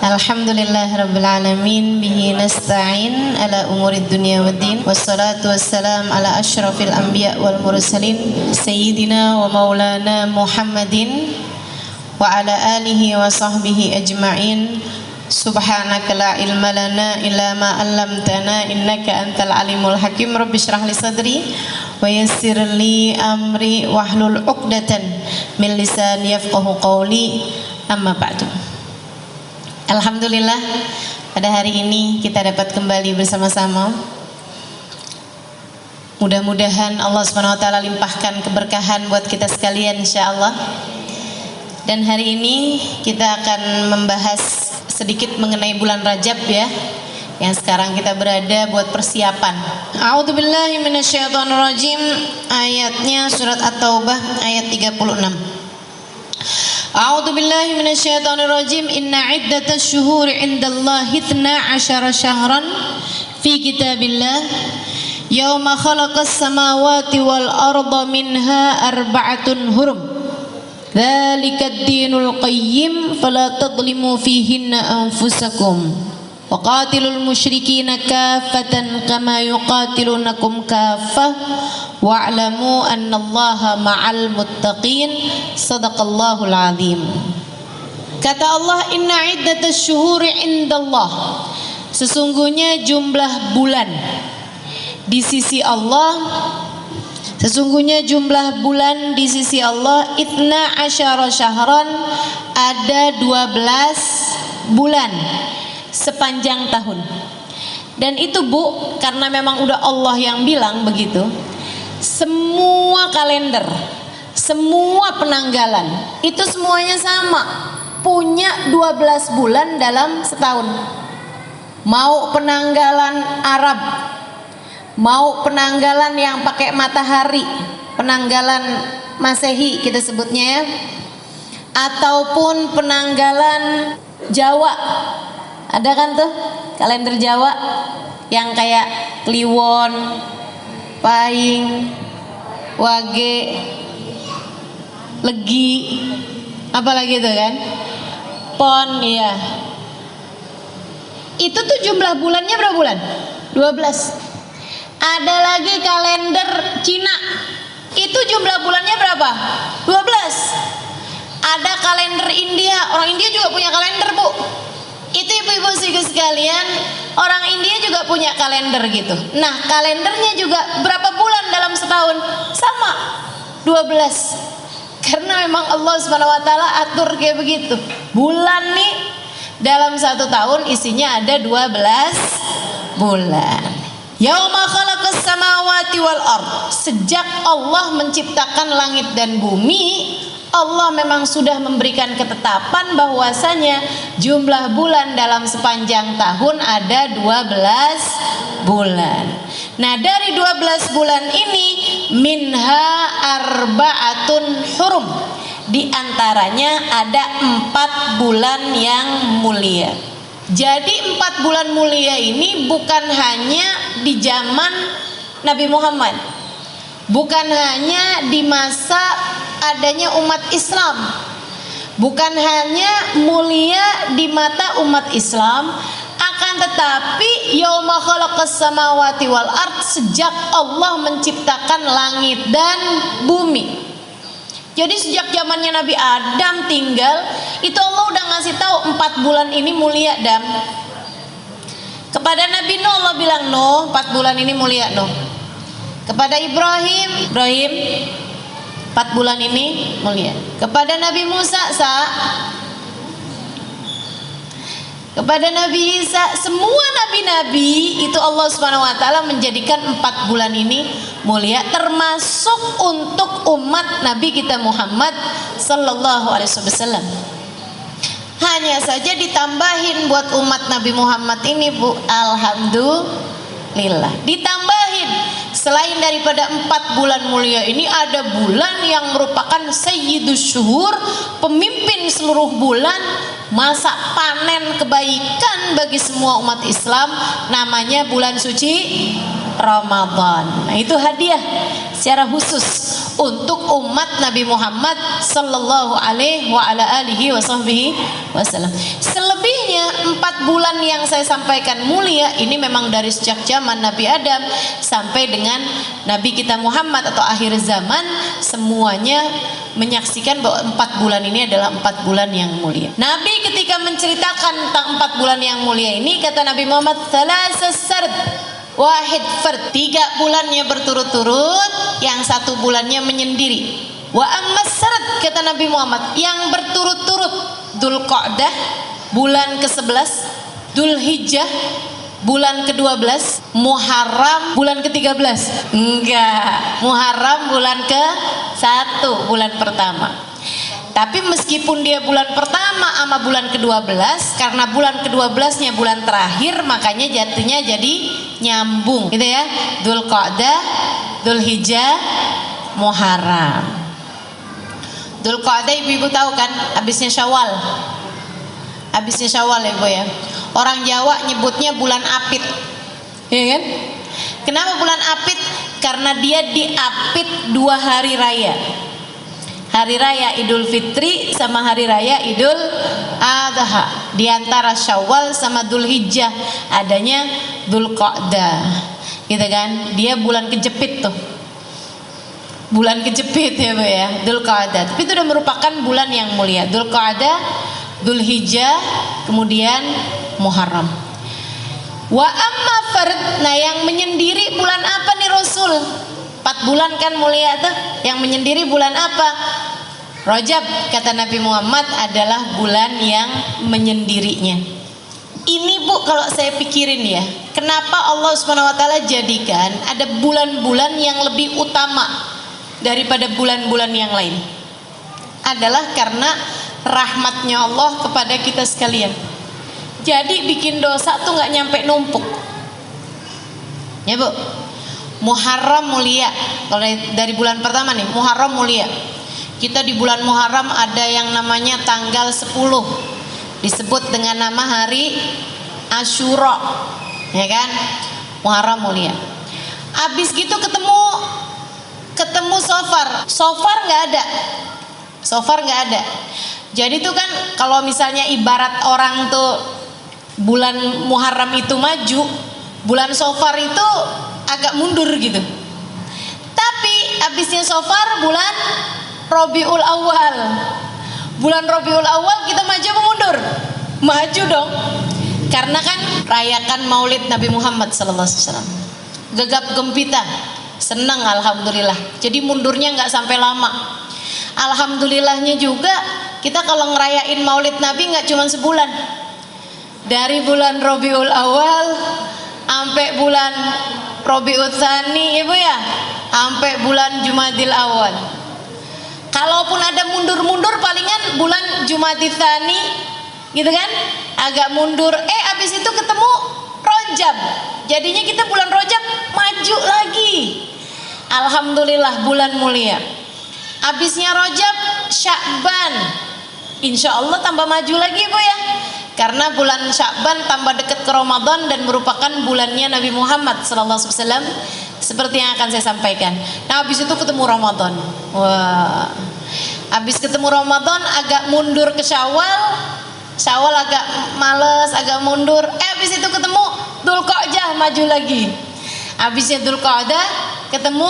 Alhamdulillah Rabbil Alamin. Bihi nasta'in ala umurid dunia waddin. Wassalatu wassalam ala ashrafil anbiya wal mursalin Sayyidina wa maulana Muhammadin wa ala alihi wa sahbihi ajma'in. Subhanaka la ilma lana illa ma 'allamtana innaka antal alimul hakim. Rabbi shrah li sadri wa yassir li amri wahlul 'uqdatan min lisani yafqahu qawli. Amma ba'du. Alhamdulillah, pada hari ini kita dapat kembali bersama-sama. Mudah-mudahan Allah SWT limpahkan keberkahan buat kita sekalian insyaallah. Dan hari ini kita akan membahas sedikit mengenai bulan Rajab ya, yang sekarang kita berada buat persiapan. A'udzubillahi minasyaitonirrajim. Ayatnya surat At-Taubah ayat 36. A'udzu billahi minasyaitonir rajim. Inna iddatash syuhuri 'indallahi 12 syahran fi kitabillah yauma khalaqas samawati wal arda minha arba'atun hurum. Dzalikad dinul qayyim fala tadlimu fihinna anfusakum. Wa qatilul musyrikina kaffatan kama yuqatilunakum kaffah wa'lamu annallaha ma'al muttaqin. Sadaqallahul azim. Kata Allah, inna iddatash syuhuri indallah, sesungguhnya jumlah bulan di sisi Allah, sesungguhnya jumlah bulan di sisi Allah 12 syahran, ada 12 bulan sepanjang tahun. Dan itu Bu, karena memang udah Allah yang bilang begitu. Semua kalender, semua penanggalan itu semuanya sama, punya 12 bulan dalam setahun. Mau penanggalan Arab, mau penanggalan yang pakai matahari, penanggalan Masehi kita sebutnya ya, ataupun penanggalan Jawa. Ada kan tuh kalender Jawa yang kayak Kliwon, Pahing, Wage, Legi, apalagi itu kan, Pon, ya. Itu tuh jumlah bulannya berapa bulan? 12. Ada lagi kalender Cina, itu jumlah bulannya berapa? 12. Ada kalender India, orang India juga punya kalender Bu. Itu ibu-ibu sekalian, orang India juga punya kalender gitu. Nah, kalendernya juga berapa bulan dalam setahun? Sama, 12. Karena memang Allah SWT atur kayak begitu. Bulan nih dalam satu tahun isinya ada 12 bulan. Yauma khalaqas samawati wal ard. Sejak Allah menciptakan langit dan bumi, Allah memang sudah memberikan ketetapan bahwasanya jumlah bulan dalam sepanjang tahun ada 12 bulan. Nah, dari 12 bulan ini minha arba'atun hurum. Di antaranya ada 4 bulan yang mulia. Jadi 4 bulan mulia ini bukan hanya di zaman Nabi Muhammad, bukan hanya di masa adanya umat Islam, bukan hanya mulia di mata umat Islam, akan tetapi yauma khalaqas samawati wal ard, sejak Allah menciptakan langit dan bumi. Jadi sejak zamannya Nabi Adam tinggal, itu Allah udah ngasih tahu 4 bulan ini mulia. Dan kepada Nabi Nuh Allah bilang, Nuh 4 bulan ini mulia Nuh. Kepada Ibrahim 4 bulan ini mulia. Kepada Nabi Musa kepada Nabi Isa, semua nabi-nabi itu Allah SWT menjadikan 4 bulan ini mulia, termasuk untuk umat Nabi kita Muhammad sallallahu alaihi wasallam. Hanya saja ditambahin buat umat Nabi Muhammad ini Bu, alhamdulillah, ditambahin. Selain daripada 4 bulan mulia ini, ada bulan yang merupakan sayyidus syuhur, pemimpin seluruh bulan, masa panen kebaikan bagi semua umat Islam, namanya bulan suci Ramadan. Nah, itu hadiah secara khusus untuk umat Nabi Muhammad sallallahu alaihi wa ala alihi wasallam. Selebihnya 4 bulan yang saya sampaikan mulia ini memang dari sejak zaman Nabi Adam sampai dengan Nabi kita Muhammad atau akhir zaman, semuanya menyaksikan bahwa 4 bulan ini adalah 4 bulan yang mulia. Nabi ketika menceritakan tentang 4 bulan yang mulia ini, kata Nabi Muhammad, salasas sard wahid fard, 3 bulannya berturut-turut, yang 1 bulannya menyendiri. Wa ammas sard, kata Nabi Muhammad, yang berturut-turut, Dzulqa'dah bulan ke-11, Dzulhijjah bulan ke-12, Muharram bulan ke-13. Enggak, Muharram bulan ke-1, bulan pertama. Tapi meskipun dia bulan pertama sama bulan ke-12, karena bulan ke-12-nya bulan terakhir, makanya jatuhnya jadi nyambung gitu ya. Dzulqa'dah, Dzulhijjah, Muharram. Dzulqa'dah ibu-ibu tahu kan, habisnya Syawal. Habisnya Syawal ya Bu ya. Orang Jawa nyebutnya bulan Apit. Ya kan? Kenapa bulan Apit? Karena dia diapit 2 hari raya. Hari raya Idul Fitri sama hari raya Idul Adha. Di antara Syawal sama Dzulhijjah adanya Dzulqa'dah. Gitu kan? Dia bulan kejepit tuh. Bulan kejepit ya Bu ya, Dzulqa'dah. Tapi itu sudah merupakan bulan yang mulia. Dzulqa'dah, Dzulhijjah, kemudian Muharram. Wa amma fard, nah yang menyendiri bulan apa nih Rasul? 4 bulan kan mulia tuh. Yang menyendiri bulan apa? Rajab, kata Nabi Muhammad, adalah bulan yang menyendirinya. Ini Bu, kalau saya pikirin ya, kenapa Allah Subhanahu wa taala jadikan ada bulan-bulan yang lebih utama daripada bulan-bulan yang lain? Adalah karena rahmatnya Allah kepada kita sekalian. Jadi bikin dosa tuh nggak nyampe numpuk. Ya Bu. Muharram mulia. Kalau dari bulan pertama nih, Muharram mulia. Kita di bulan Muharram ada yang namanya tanggal 10. Disebut dengan nama hari Asyura. Ya kan? Muharram mulia. Habis gitu ketemu Safar. Safar nggak ada. Safar nggak ada. Jadi tuh kan kalau misalnya ibarat orang tuh bulan Muharram itu maju, bulan Safar itu agak mundur gitu. Tapi habisnya Safar bulan Rabiul Awal. Bulan Rabiul Awal kita maju apa mundur? Maju dong. Karena kan rayakan Maulid Nabi Muhammad sallallahu alaihi wasallam. Gegap gempita, senang alhamdulillah. Jadi mundurnya nggak sampai lama. Alhamdulillahnya juga kita kalau ngerayain Maulid Nabi nggak cuma sebulan. Dari bulan Rabiul Awal sampai bulan Rabiul Tsani, Ibu ya, sampai bulan Jumadil Awal. Kalaupun ada mundur-mundur palingan bulan Jumadil Tsani, gitu kan? Agak mundur. Abis itu ketemu Rajab. Jadinya kita bulan Rajab maju lagi. Alhamdulillah bulan mulia. Abisnya Rajab, Sya'ban. Insya Allah tambah maju lagi Bu ya. Karena bulan Sya'ban tambah dekat ke Ramadan dan merupakan bulannya Nabi Muhammad SAW, seperti yang akan saya sampaikan. Nah habis itu ketemu Ramadan. Wah, habis ketemu Ramadan agak mundur ke Syawal. Syawal agak males, agak mundur. Habis itu ketemu Dzulqa'dah, maju lagi. Habisnya Dzulqa'dah ketemu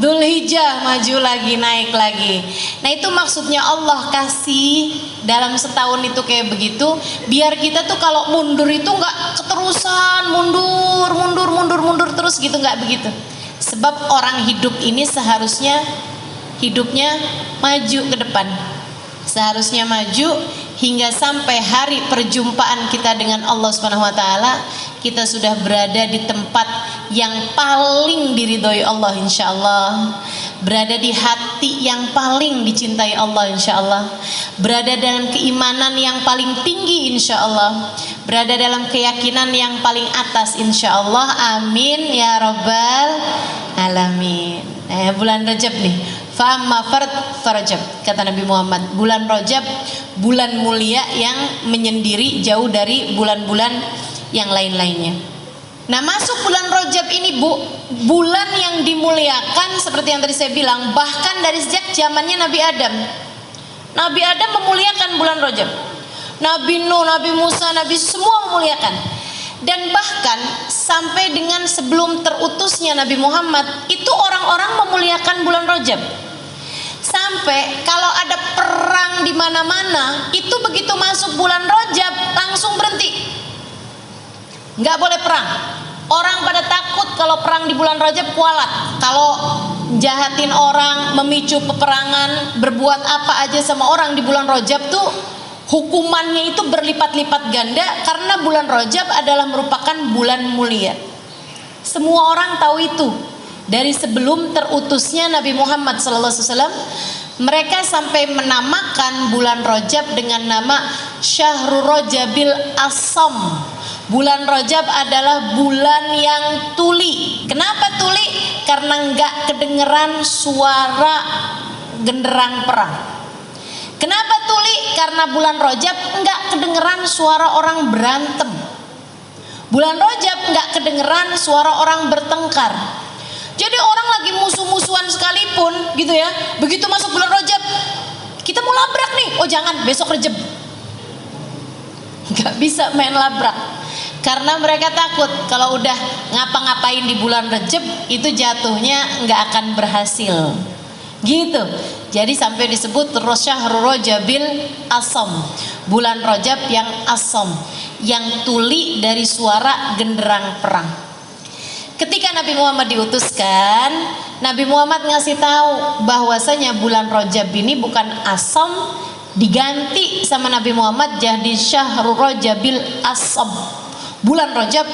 Dzulhijjah, maju lagi, naik lagi. Nah itu maksudnya Allah kasih dalam setahun itu kayak begitu, biar kita tuh kalau mundur itu nggak keterusan mundur terus gitu, nggak begitu. Sebab orang hidup ini seharusnya hidupnya maju ke depan, seharusnya maju hingga sampai hari perjumpaan kita dengan Allah Subhanahu wa taala, kita sudah berada di tempat yang paling diridhoi Allah insyaallah, berada di hati yang paling dicintai Allah insyaallah, berada dalam keimanan yang paling tinggi insyaallah, berada dalam keyakinan yang paling atas insyaallah. Amin ya rabbal alamin. Bulan Rajab nih, fa'amma farajab, kata Nabi Muhammad, bulan Rajab bulan mulia yang menyendiri jauh dari bulan-bulan yang lain-lainnya. Nah, masuk bulan Rajab ini Bu, bulan yang dimuliakan seperti yang tadi saya bilang, bahkan dari sejak zamannya Nabi Adam. Nabi Adam memuliakan bulan Rajab. Nabi Nuh, Nabi Musa, Nabi semua memuliakan. Dan bahkan sampai dengan sebelum terutusnya Nabi Muhammad, itu orang-orang memuliakan bulan Rajab. Sampai kalau ada perang di mana-mana, itu begitu masuk bulan Rajab langsung berhenti. Nggak boleh perang. Orang pada takut kalau perang di bulan Rajab, kualat. Kalau jahatin orang, memicu peperangan, berbuat apa aja sama orang di bulan Rajab tuh hukumannya itu berlipat-lipat ganda, karena bulan Rajab adalah merupakan bulan mulia. Semua orang tahu itu. Dari sebelum terutusnya Nabi Muhammad SAW, mereka sampai menamakan bulan Rajab dengan nama Syahrul Rajabil Asam. Bulan Rajab adalah bulan yang tuli. Kenapa tuli? Karena nggak kedengeran suara genderang perang. Kenapa tuli? Karena bulan Rajab nggak kedengeran suara orang berantem. Bulan Rajab nggak kedengeran suara orang bertengkar. Jadi orang lagi musuh-musuhan sekalipun gitu ya, begitu masuk bulan Rajab, kita mau labrak nih, oh jangan, besok Rajab. Nggak bisa main labrak, karena mereka takut kalau udah ngapa-ngapain di bulan Rajab itu jatuhnya nggak akan berhasil. Gitu. Jadi sampai disebut terus Syahrul Rajabil Asam, bulan Rajab yang asam, yang tuli dari suara genderang perang. Ketika Nabi Muhammad diutuskan, Nabi Muhammad ngasih tahu bahwasanya bulan Rajab ini bukan asam, diganti sama Nabi Muhammad jadi Syahrul Rajabil Asam. Bulan Rajab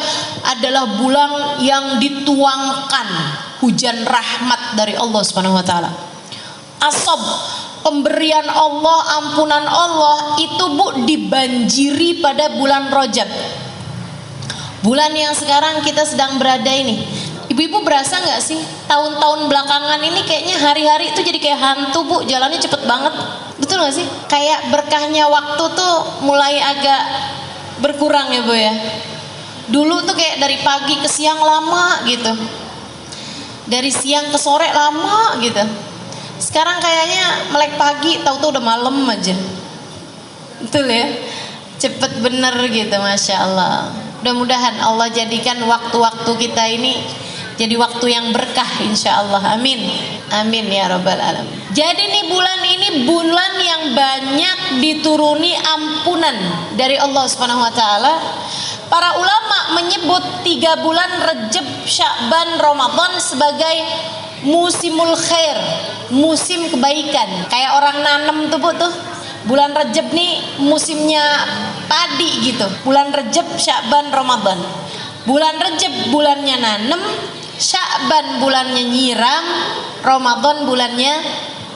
adalah bulan yang dituangkan hujan rahmat dari Allah Subhanahu wa taala. Asab, pemberian Allah, ampunan Allah itu Bu dibanjiri pada bulan Rajab. Bulan yang sekarang kita sedang berada ini. Ibu-ibu berasa nggak sih tahun-tahun belakangan ini kayaknya hari-hari itu jadi kayak hantu Bu, jalannya cepet banget. Betul nggak sih? Kayak berkahnya waktu tuh mulai agak berkurang ya Bu ya. Dulu tuh kayak dari pagi ke siang lama gitu, dari siang ke sore lama gitu. Sekarang kayaknya melek pagi tahu-tahu udah malam aja. Betul ya, cepet bener gitu, Masya Allah. Mudah-mudahan Allah jadikan waktu-waktu kita ini jadi waktu yang berkah, insya Allah. Amin, amin ya rabbal alamin. Jadi nih bulan ini bulan yang banyak dituruni ampunan dari Allah Subhanahu wa taala. Para ulama menyebut 3 bulan Rajab, Sya'ban, Ramadan sebagai musimul khair, musim kebaikan. Kayak orang nanam tuh Bu tuh. Bulan Rajab nih musimnya padi gitu. Bulan Rajab, Sya'ban, Ramadan. Bulan Rajab bulannya nanem, Sya'ban bulannya nyiram, Ramadan bulannya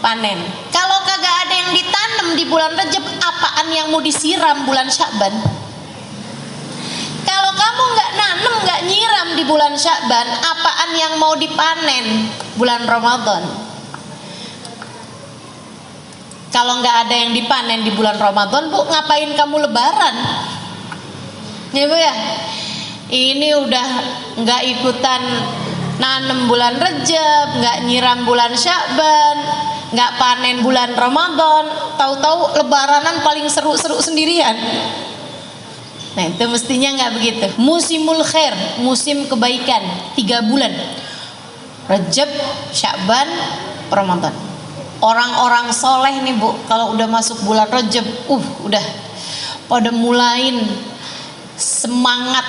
panen. Kalau kagak ada yang ditanam di bulan Rajab, apaan yang mau disiram bulan Sya'ban? Kalau kamu nggak nanem, nggak nyiram di bulan Sya'ban, apaan yang mau dipanen bulan Ramadan? Kalau nggak ada yang dipanen di bulan Ramadan, Bu, ngapain kamu lebaran? Ya Bu ya, ini udah nggak ikutan nanem bulan Rajab, nggak nyiram bulan Sya'ban, nggak panen bulan Ramadan, tahu-tahu lebaranan paling seru-seru sendirian. Nah itu mestinya nggak begitu. Musimul khair, musim kebaikan, 3 bulan, Rajab, Sya'ban, Ramadan. Orang-orang soleh nih Bu, kalau udah masuk bulan Rajab, udah pada mulain semangat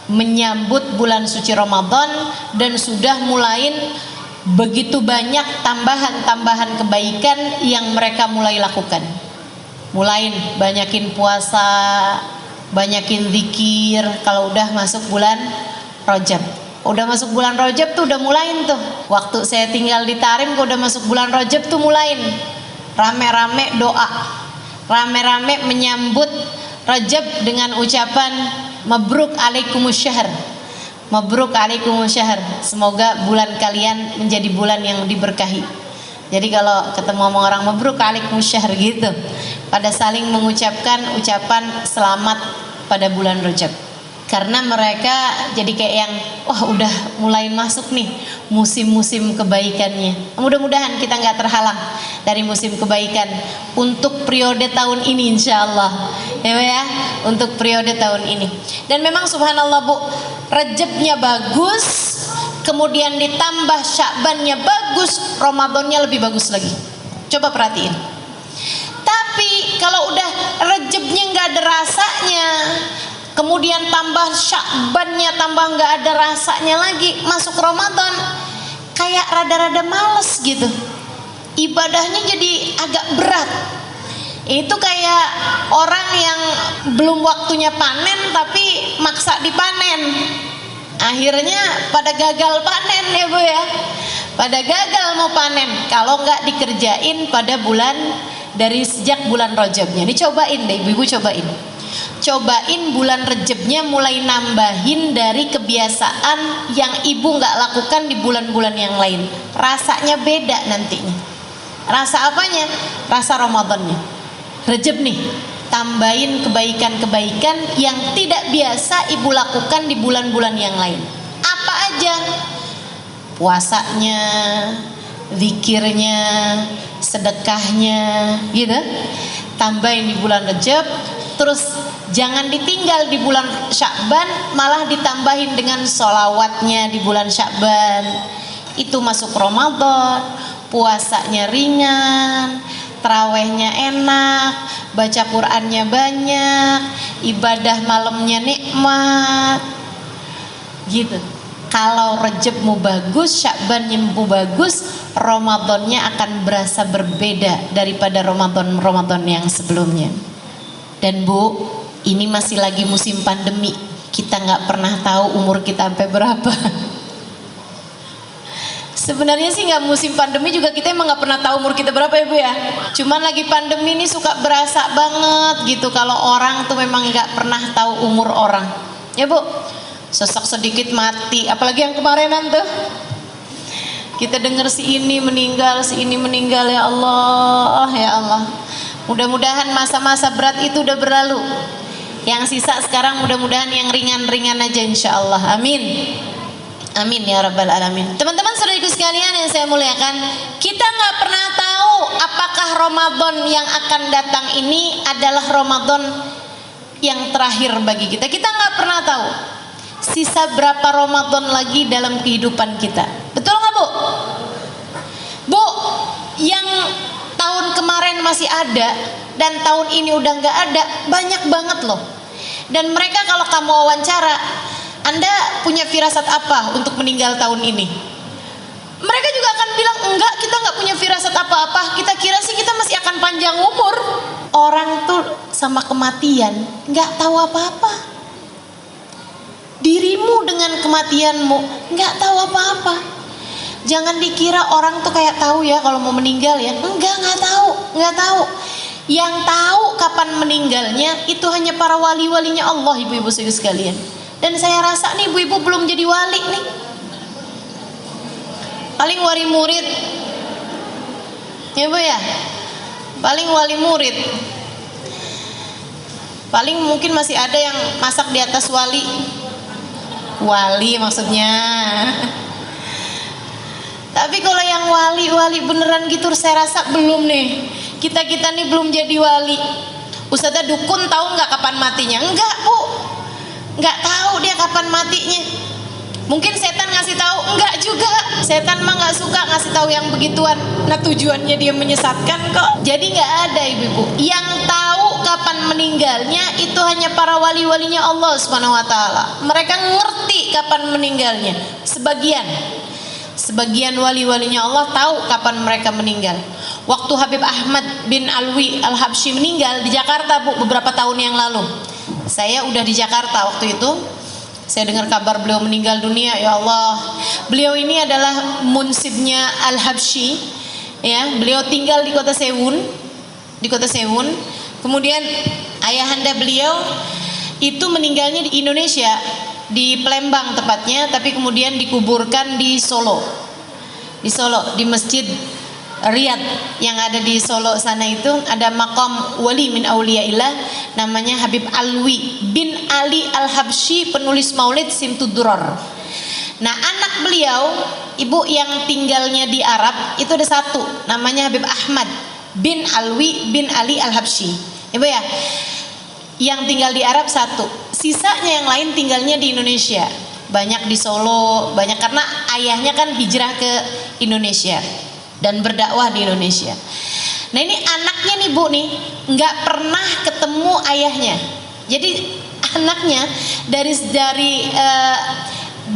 menyambut bulan suci Ramadan, dan sudah mulain begitu banyak tambahan-tambahan kebaikan yang mereka mulai lakukan. Mulain banyakin puasa, banyakin zikir kalau udah masuk bulan Rajab. Udah masuk bulan Rajab tuh udah mulain tuh. Waktu saya tinggal di Tarim, kalau udah masuk bulan Rajab tuh mulain rame-rame doa, rame-rame menyambut Rajab dengan ucapan mabruk alaikumus syahr, mabruk alaikumus syahr. Semoga bulan kalian menjadi bulan yang diberkahi. Jadi kalau ketemu sama orang mabruk alaikumus syahr gitu, pada saling mengucapkan ucapan selamat pada bulan Rajab. Karena mereka jadi kayak yang wah udah mulai masuk nih musim-musim kebaikannya. Mudah-mudahan kita nggak terhalang dari musim kebaikan untuk periode tahun ini insya Allah ya, untuk periode tahun ini. Dan memang subhanallah Bu, Rajabnya bagus, kemudian ditambah Sya'bannya bagus, Ramadannya lebih bagus lagi. Coba perhatiin. Tapi kalau udah Rajabnya nggak ada rasanya, kemudian tambah Sya'bannya tambah nggak ada rasanya lagi, masuk Ramadan kayak rada-rada males gitu, ibadahnya jadi agak berat. Itu kayak orang yang belum waktunya panen tapi maksa dipanen, akhirnya pada gagal panen ya Bu ya, pada gagal mau panen kalau nggak dikerjain pada bulan dari sejak bulan Rajabnya. Dicobain deh ibu-ibu, cobain bulan Rejabnya mulai nambahin dari kebiasaan yang ibu nggak lakukan di bulan-bulan yang lain. Rasanya beda nantinya. Rasa apanya? Rasa Ramadannya. Rejab nih, tambahin kebaikan-kebaikan yang tidak biasa ibu lakukan di bulan-bulan yang lain. Apa aja? Puasanya, zikirnya, sedekahnya, gitu. Tambahin di bulan Rejab. Terus jangan ditinggal di bulan Sya'ban, malah ditambahin dengan sholawatnya di bulan Sya'ban. Itu masuk Ramadan, puasanya ringan, tarawehnya enak, baca Qur'annya banyak, ibadah malamnya nikmat. Gitu. Kalau Rejabmu bagus, Sya'banmu bagus, Ramadannya akan berasa berbeda daripada Ramadan yang sebelumnya. Dan Bu, ini masih lagi musim pandemi, kita nggak pernah tahu umur kita sampai berapa. Sebenarnya sih nggak musim pandemi juga kita emang nggak pernah tahu umur kita berapa ya Bu ya. Cuman lagi pandemi ini suka berasa banget gitu kalau orang tuh memang nggak pernah tahu umur orang. Ya Bu, sesak sedikit mati, apalagi yang kemarinan tuh. Kita dengar si ini meninggal ya Allah, ya Allah. Mudah-mudahan masa-masa berat itu udah berlalu. Yang sisa sekarang mudah-mudahan yang ringan-ringan aja insya Allah. Amin. Amin ya rabbal alamin. Teman-teman saudariku sekalian yang saya muliakan, kita nggak pernah tahu apakah Ramadan yang akan datang ini adalah Ramadan yang terakhir bagi kita. Kita nggak pernah tahu sisa berapa Ramadan lagi dalam kehidupan kita. Betul nggak Bu? Bu, yang tahun kemarin masih ada dan tahun ini udah nggak ada, banyak banget loh. Dan mereka kalau kamu wawancara, Anda punya firasat apa untuk meninggal tahun ini? Mereka juga akan bilang enggak, kita nggak punya firasat apa-apa. Kita kira sih kita masih akan panjang umur. Orang tuh sama kematian nggak tahu apa-apa. Dirimu dengan kematianmu nggak tahu apa-apa. Jangan dikira orang tuh kayak tahu ya kalau mau meninggal ya. Nggak tahu. Yang tahu kapan meninggalnya itu hanya para wali-walinya Allah, ibu-ibu sekalian. Dan saya rasa nih ibu-ibu belum jadi wali nih. Paling wali murid. Ya Bu ya. Paling wali murid. Paling mungkin masih ada yang masak di atas wali. Wali maksudnya. Tapi kalau yang wali beneran gitu saya rasa belum nih. Kita nih belum jadi wali. Ustazah dukun tahu nggak kapan matinya? Enggak Bu, nggak tahu dia kapan matinya. Mungkin setan ngasih tahu? Enggak juga. Setan mah nggak suka ngasih tahu yang begituan. Nah tujuannya dia menyesatkan kok. Jadi nggak ada ibu-ibu. Yang tahu kapan meninggalnya itu hanya para wali-walinya Allah Subhanahu Wa Taala. Mereka ngerti kapan meninggalnya. Sebagian wali-walinya Allah tahu kapan mereka meninggal. Waktu Habib Ahmad bin Alwi Al-Habsyi meninggal di Jakarta Bu, beberapa tahun yang lalu. Saya udah di Jakarta waktu itu. Saya dengar kabar beliau meninggal dunia. Ya Allah, beliau ini adalah munsibnya Al-Habsyi. Ya, beliau tinggal di kota Sewun. Kemudian ayahanda beliau itu meninggalnya di Indonesia, di Palembang tepatnya, tapi kemudian dikuburkan di Solo, di Masjid Riyadh yang ada di Solo sana itu ada makam wali min auliyaillah namanya Habib Alwi bin Ali Al-Habsyi, penulis Maulid Simtuduror. Nah, anak beliau, ibu yang tinggalnya di Arab itu ada satu namanya Habib Ahmad bin Alwi bin Ali Al-Habsyi. Ibu ya, yang tinggal di Arab satu, sisanya yang lain tinggalnya di Indonesia. Banyak di Solo, banyak karena ayahnya kan hijrah ke Indonesia dan berdakwah di Indonesia. Nah, ini anaknya nih Bu nih nggak pernah ketemu ayahnya. Jadi anaknya dari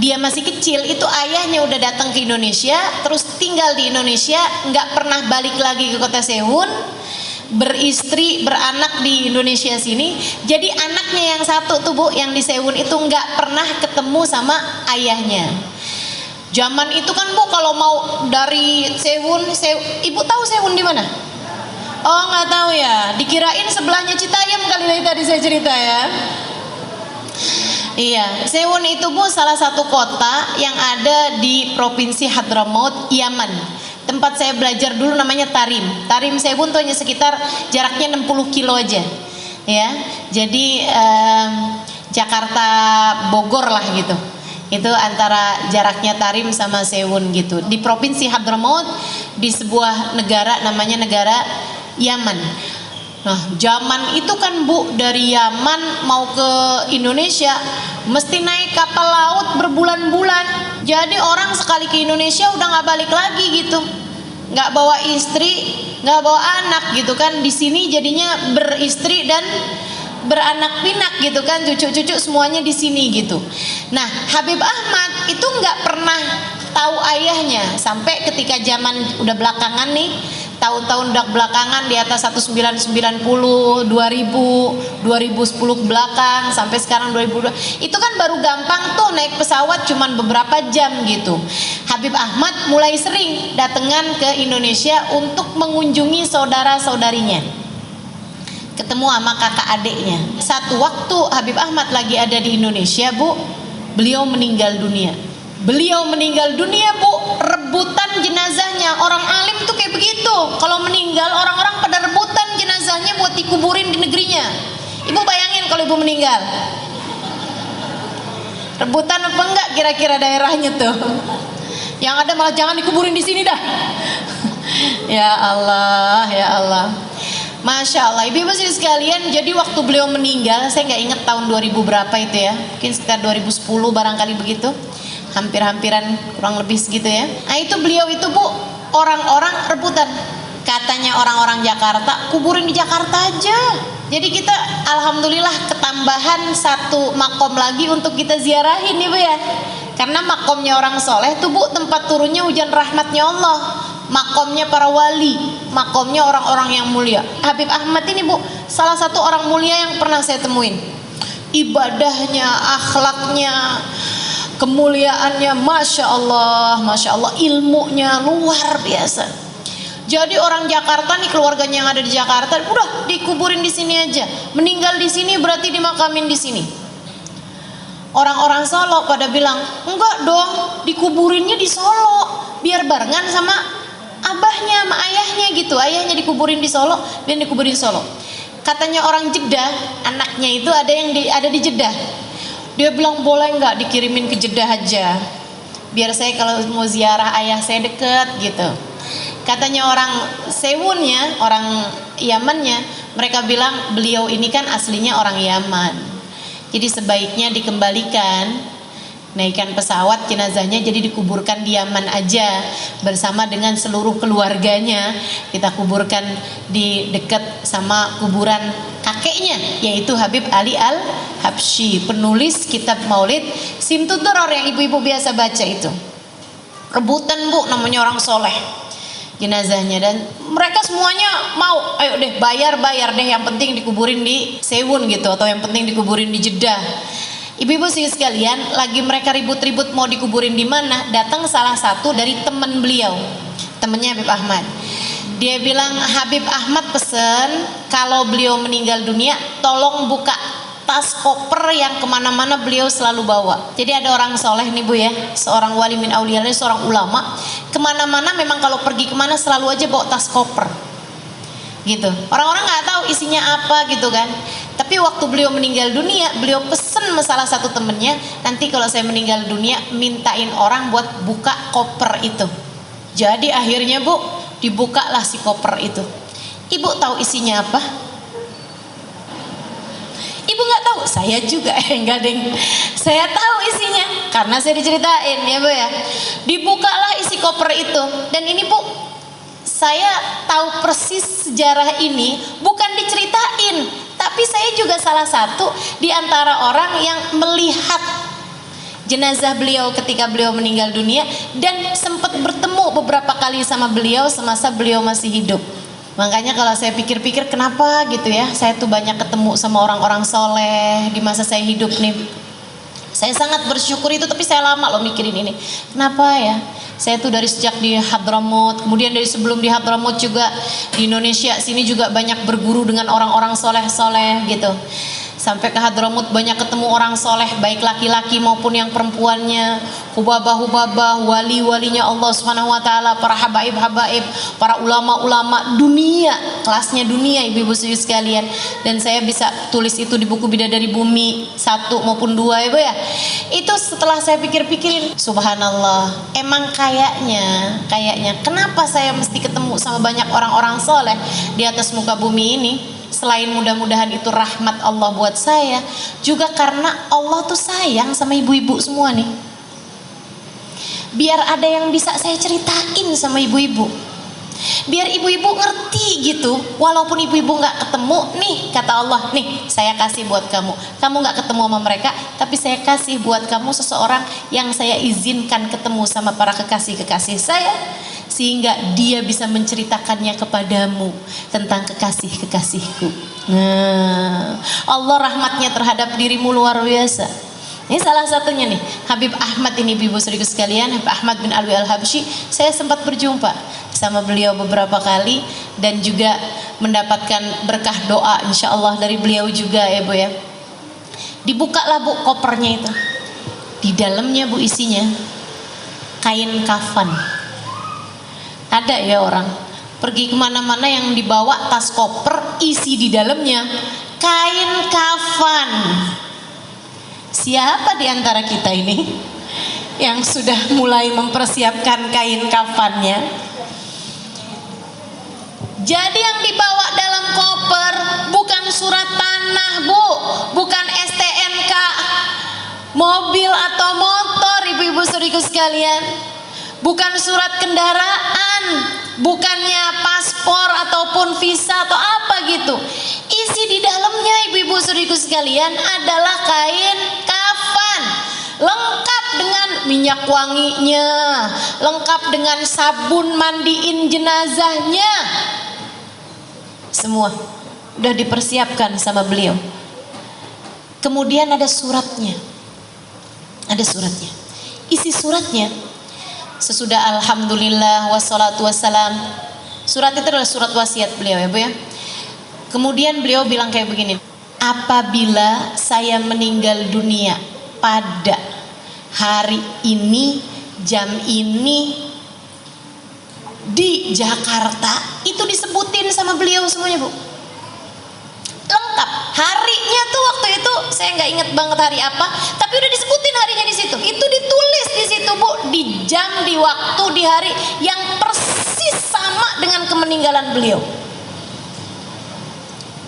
dia masih kecil itu ayahnya udah datang ke Indonesia, terus tinggal di Indonesia, nggak pernah balik lagi ke kota Sehun, beristri beranak di Indonesia sini. Jadi anaknya yang satu tuh Bu yang di Sehun itu nggak pernah ketemu sama ayahnya. Zaman itu kan Bu kalau mau dari Sehun, ibu tahu Sehun di mana? Oh nggak tahu ya, dikirain sebelahnya Citayam kali dari tadi saya cerita ya. Iya, Sehun itu Bu salah satu kota yang ada di provinsi Hadramaut, Yaman. Tempat saya belajar dulu namanya Tarim. Tarim Sehun tuh hanya sekitar jaraknya 60 kilo aja. Ya, jadi Jakarta Bogor lah gitu. Itu antara jaraknya Tarim sama Sehun gitu. Di provinsi Hadramaut di sebuah negara namanya negara Yaman. Nah, zaman itu kan Bu dari Yaman mau ke Indonesia mesti naik kapal laut berbulan-bulan. Jadi orang sekali ke Indonesia udah nggak balik lagi gitu, nggak bawa istri, nggak bawa anak gitu kan. Di sini jadinya beristri dan beranak pinak gitu kan, cucu-cucu semuanya di sini gitu. Nah, Habib Ahmad itu nggak pernah tahu ayahnya sampai ketika zaman udah belakangan nih, tahun-tahun udah belakangan di atas 1990, 2000, 2010 ke belakang sampai sekarang 2002. Itu kan baru gampang tuh naik pesawat cuman beberapa jam gitu. Habib Ahmad mulai sering datangan ke Indonesia untuk mengunjungi saudara-saudarinya. Ketemu sama kakak adiknya. Satu waktu Habib Ahmad lagi ada di Indonesia, Bu, beliau meninggal dunia. Beliau meninggal dunia, Bu, rebutan jenazahnya. Orang alim tuh kayak begitu. Kalau meninggal orang-orang pada rebutan jenazahnya buat dikuburin di negerinya. Ibu bayangin kalau ibu meninggal, rebutan apa enggak kira-kira daerahnya tuh? Yang ada malah jangan dikuburin di sini dah. Ya Allah, ya Allah. Masya Allah, ibu-ibu sekalian. Jadi waktu beliau meninggal, saya nggak ingat tahun 2000 berapa itu ya, mungkin sekitar 2010 barangkali begitu, hampir-hampiran kurang lebih segitu ya. Nah itu beliau itu Bu, orang-orang rebutan. Katanya orang-orang Jakarta, kuburin di Jakarta aja. Jadi kita alhamdulillah ketambahan satu makom lagi untuk kita ziarahin nih Bu ya. Karena makomnya orang soleh tuh Bu tempat turunnya hujan rahmatnya Allah. Makomnya para wali, makomnya orang-orang yang mulia. Habib Ahmad ini Bu salah satu orang mulia yang pernah saya temuin. Ibadahnya, akhlaknya, kemuliaannya, masya Allah, ilmunya luar biasa. Jadi orang Jakarta nih, keluarganya yang ada di Jakarta, udah dikuburin di sini aja. Meninggal di sini berarti dimakamin di sini. Orang-orang Solo pada bilang, enggak dong, dikuburinnya di Solo, biar barengan sama abahnya, sama ayahnya gitu. Ayahnya dikuburin di Solo, dan dikuburin di Solo. Katanya orang Jeddah, anaknya itu ada di Jeddah. Dia bilang boleh nggak dikirimin ke Jeddah aja, biar saya kalau mau ziarah ayah saya deket gitu. Katanya orang Sehunnya, orang Yamannya, mereka bilang beliau ini kan aslinya orang Yaman, jadi sebaiknya dikembalikan, naikkan pesawat jenazahnya jadi dikuburkan di Yaman aja bersama dengan seluruh keluarganya. Kita kuburkan di dekat sama kuburan kakeknya, yaitu Habib Ali Al-Habsyi, penulis kitab Maulid Simtuduror yang ibu-ibu biasa baca itu. Rebutan Bu, namanya orang soleh jenazahnya, dan mereka semuanya mau, ayo deh bayar deh, yang penting dikuburin di Sehun gitu, atau yang penting dikuburin di Jeddah. Ibu-ibu sekalian, lagi mereka ribut-ribut mau dikuburin di mana, datang salah satu dari teman beliau, temannya Habib Ahmad. Dia bilang, Habib Ahmad pesen kalau beliau meninggal dunia tolong buka tas koper yang kemana-mana beliau selalu bawa. Jadi ada orang soleh nih Bu ya, seorang wali min auliya, seorang ulama, kemana-mana memang kalau pergi kemana selalu aja bawa tas koper gitu. Orang-orang nggak tahu isinya apa gitu kan. Tapi waktu beliau meninggal dunia, beliau pesen sama salah satu temennya, nanti kalau saya meninggal dunia mintain orang buat buka koper itu. Jadi akhirnya Bu, dibukalah si koper itu. Ibu tahu isinya apa? Ibu nggak tahu, saya juga enggak deng. Saya tahu isinya karena saya diceritain ya Bu ya. Dibukalah isi koper itu, dan ini Bu, saya tahu persis sejarah ini bukan diceritain, tapi saya juga salah satu di antara orang yang melihat jenazah beliau ketika beliau meninggal dunia dan sempat bertemu beberapa kali sama beliau semasa beliau masih hidup. Makanya kalau saya pikir-pikir kenapa gitu ya, saya tuh banyak ketemu sama orang-orang soleh di masa saya hidup nih. Saya sangat bersyukur itu, tapi saya lama loh mikirin ini. Kenapa ya? Saya tuh dari sejak di Hadramut, kemudian dari sebelum di Hadramut juga di Indonesia sini juga banyak berguru dengan orang-orang soleh-soleh gitu. Sampai ke Hadramut banyak ketemu orang soleh, baik laki-laki maupun yang perempuannya, hubabah-hubabah, wali-walinya Allah Subhanahu wa taala, para habaib-habaib, para ulama-ulama dunia, kelasnya dunia ibu-ibu sekalian. Dan saya bisa tulis itu di buku Bidadari Bumi 1 maupun 2 ya Bu ya. Itu setelah saya pikir-pikirin, subhanallah, emang kayaknya kenapa saya mesti ketemu sama banyak orang-orang soleh di atas muka bumi ini? Selain mudah-mudahan itu rahmat Allah buat saya, juga karena Allah tuh sayang sama ibu-ibu semua nih. Biar ada yang bisa saya ceritain sama ibu-ibu, biar ibu-ibu ngerti gitu. Walaupun ibu-ibu gak ketemu, nih kata Allah, nih saya kasih buat kamu. Kamu gak ketemu sama mereka, tapi saya kasih buat kamu seseorang yang saya izinkan ketemu sama para kekasih-kekasih saya, sehingga dia bisa menceritakannya kepadamu tentang kekasih-kekasihku. Nah, Allah rahmatnya terhadap dirimu luar biasa. Ini salah satunya nih, Habib Ahmad ini ibu saudara sekalian, Habib Ahmad bin Alwi Al-Habsyi. Saya sempat berjumpa sama beliau beberapa kali dan juga mendapatkan berkah doa insya Allah dari beliau juga ya Bu ya. Dibukalah Bu kopernya itu. Di dalamnya Bu isinya kain kafan. Ada ya orang pergi kemana-mana yang dibawa tas koper isi di dalamnya kain kafan. Siapa di antara kita ini yang sudah mulai mempersiapkan kain kafannya? Jadi yang dibawa dalam koper bukan surat tanah Bu, bukan STNK mobil atau motor ibu-ibu saudariku sekalian, bukan surat kendaraan, bukannya paspor ataupun visa atau apa gitu. Isi di dalamnya ibu-ibu saudariku sekalian adalah kain kafan, lengkap dengan minyak wanginya, lengkap dengan sabun mandiin jenazahnya. Semua udah dipersiapkan sama beliau. Kemudian ada suratnya. Ada suratnya. Isi suratnya, sesudah alhamdulillah wassalatu wassalam, surat itu adalah surat wasiat beliau ya Bu ya. Kemudian beliau bilang kayak begini, apabila saya meninggal dunia pada hari ini, jam ini, di Jakarta, itu disebutin sama beliau semuanya Bu, lengkap. Harinya tuh waktu itu saya nggak inget banget hari apa, tapi udah disebutin harinya di situ. Itu ditulis di situ Bu, di jam, di waktu, di hari yang persis sama dengan kemeninggalan beliau.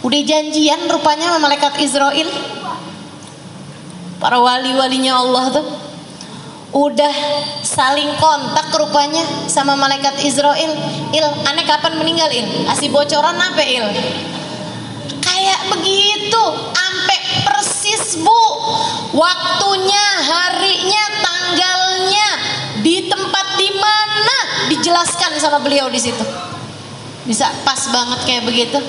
Udah janjian rupanya sama malaikat Israel, para wali-walinya Allah tuh udah saling kontak rupanya sama malaikat Israel. Aneh kapan meninggal kasih bocoran apa kayak begitu, sampai persis Bu, waktunya, harinya, tanggalnya, di tempat di mana dijelaskan sama beliau di situ. Bisa pas banget kayak begitu.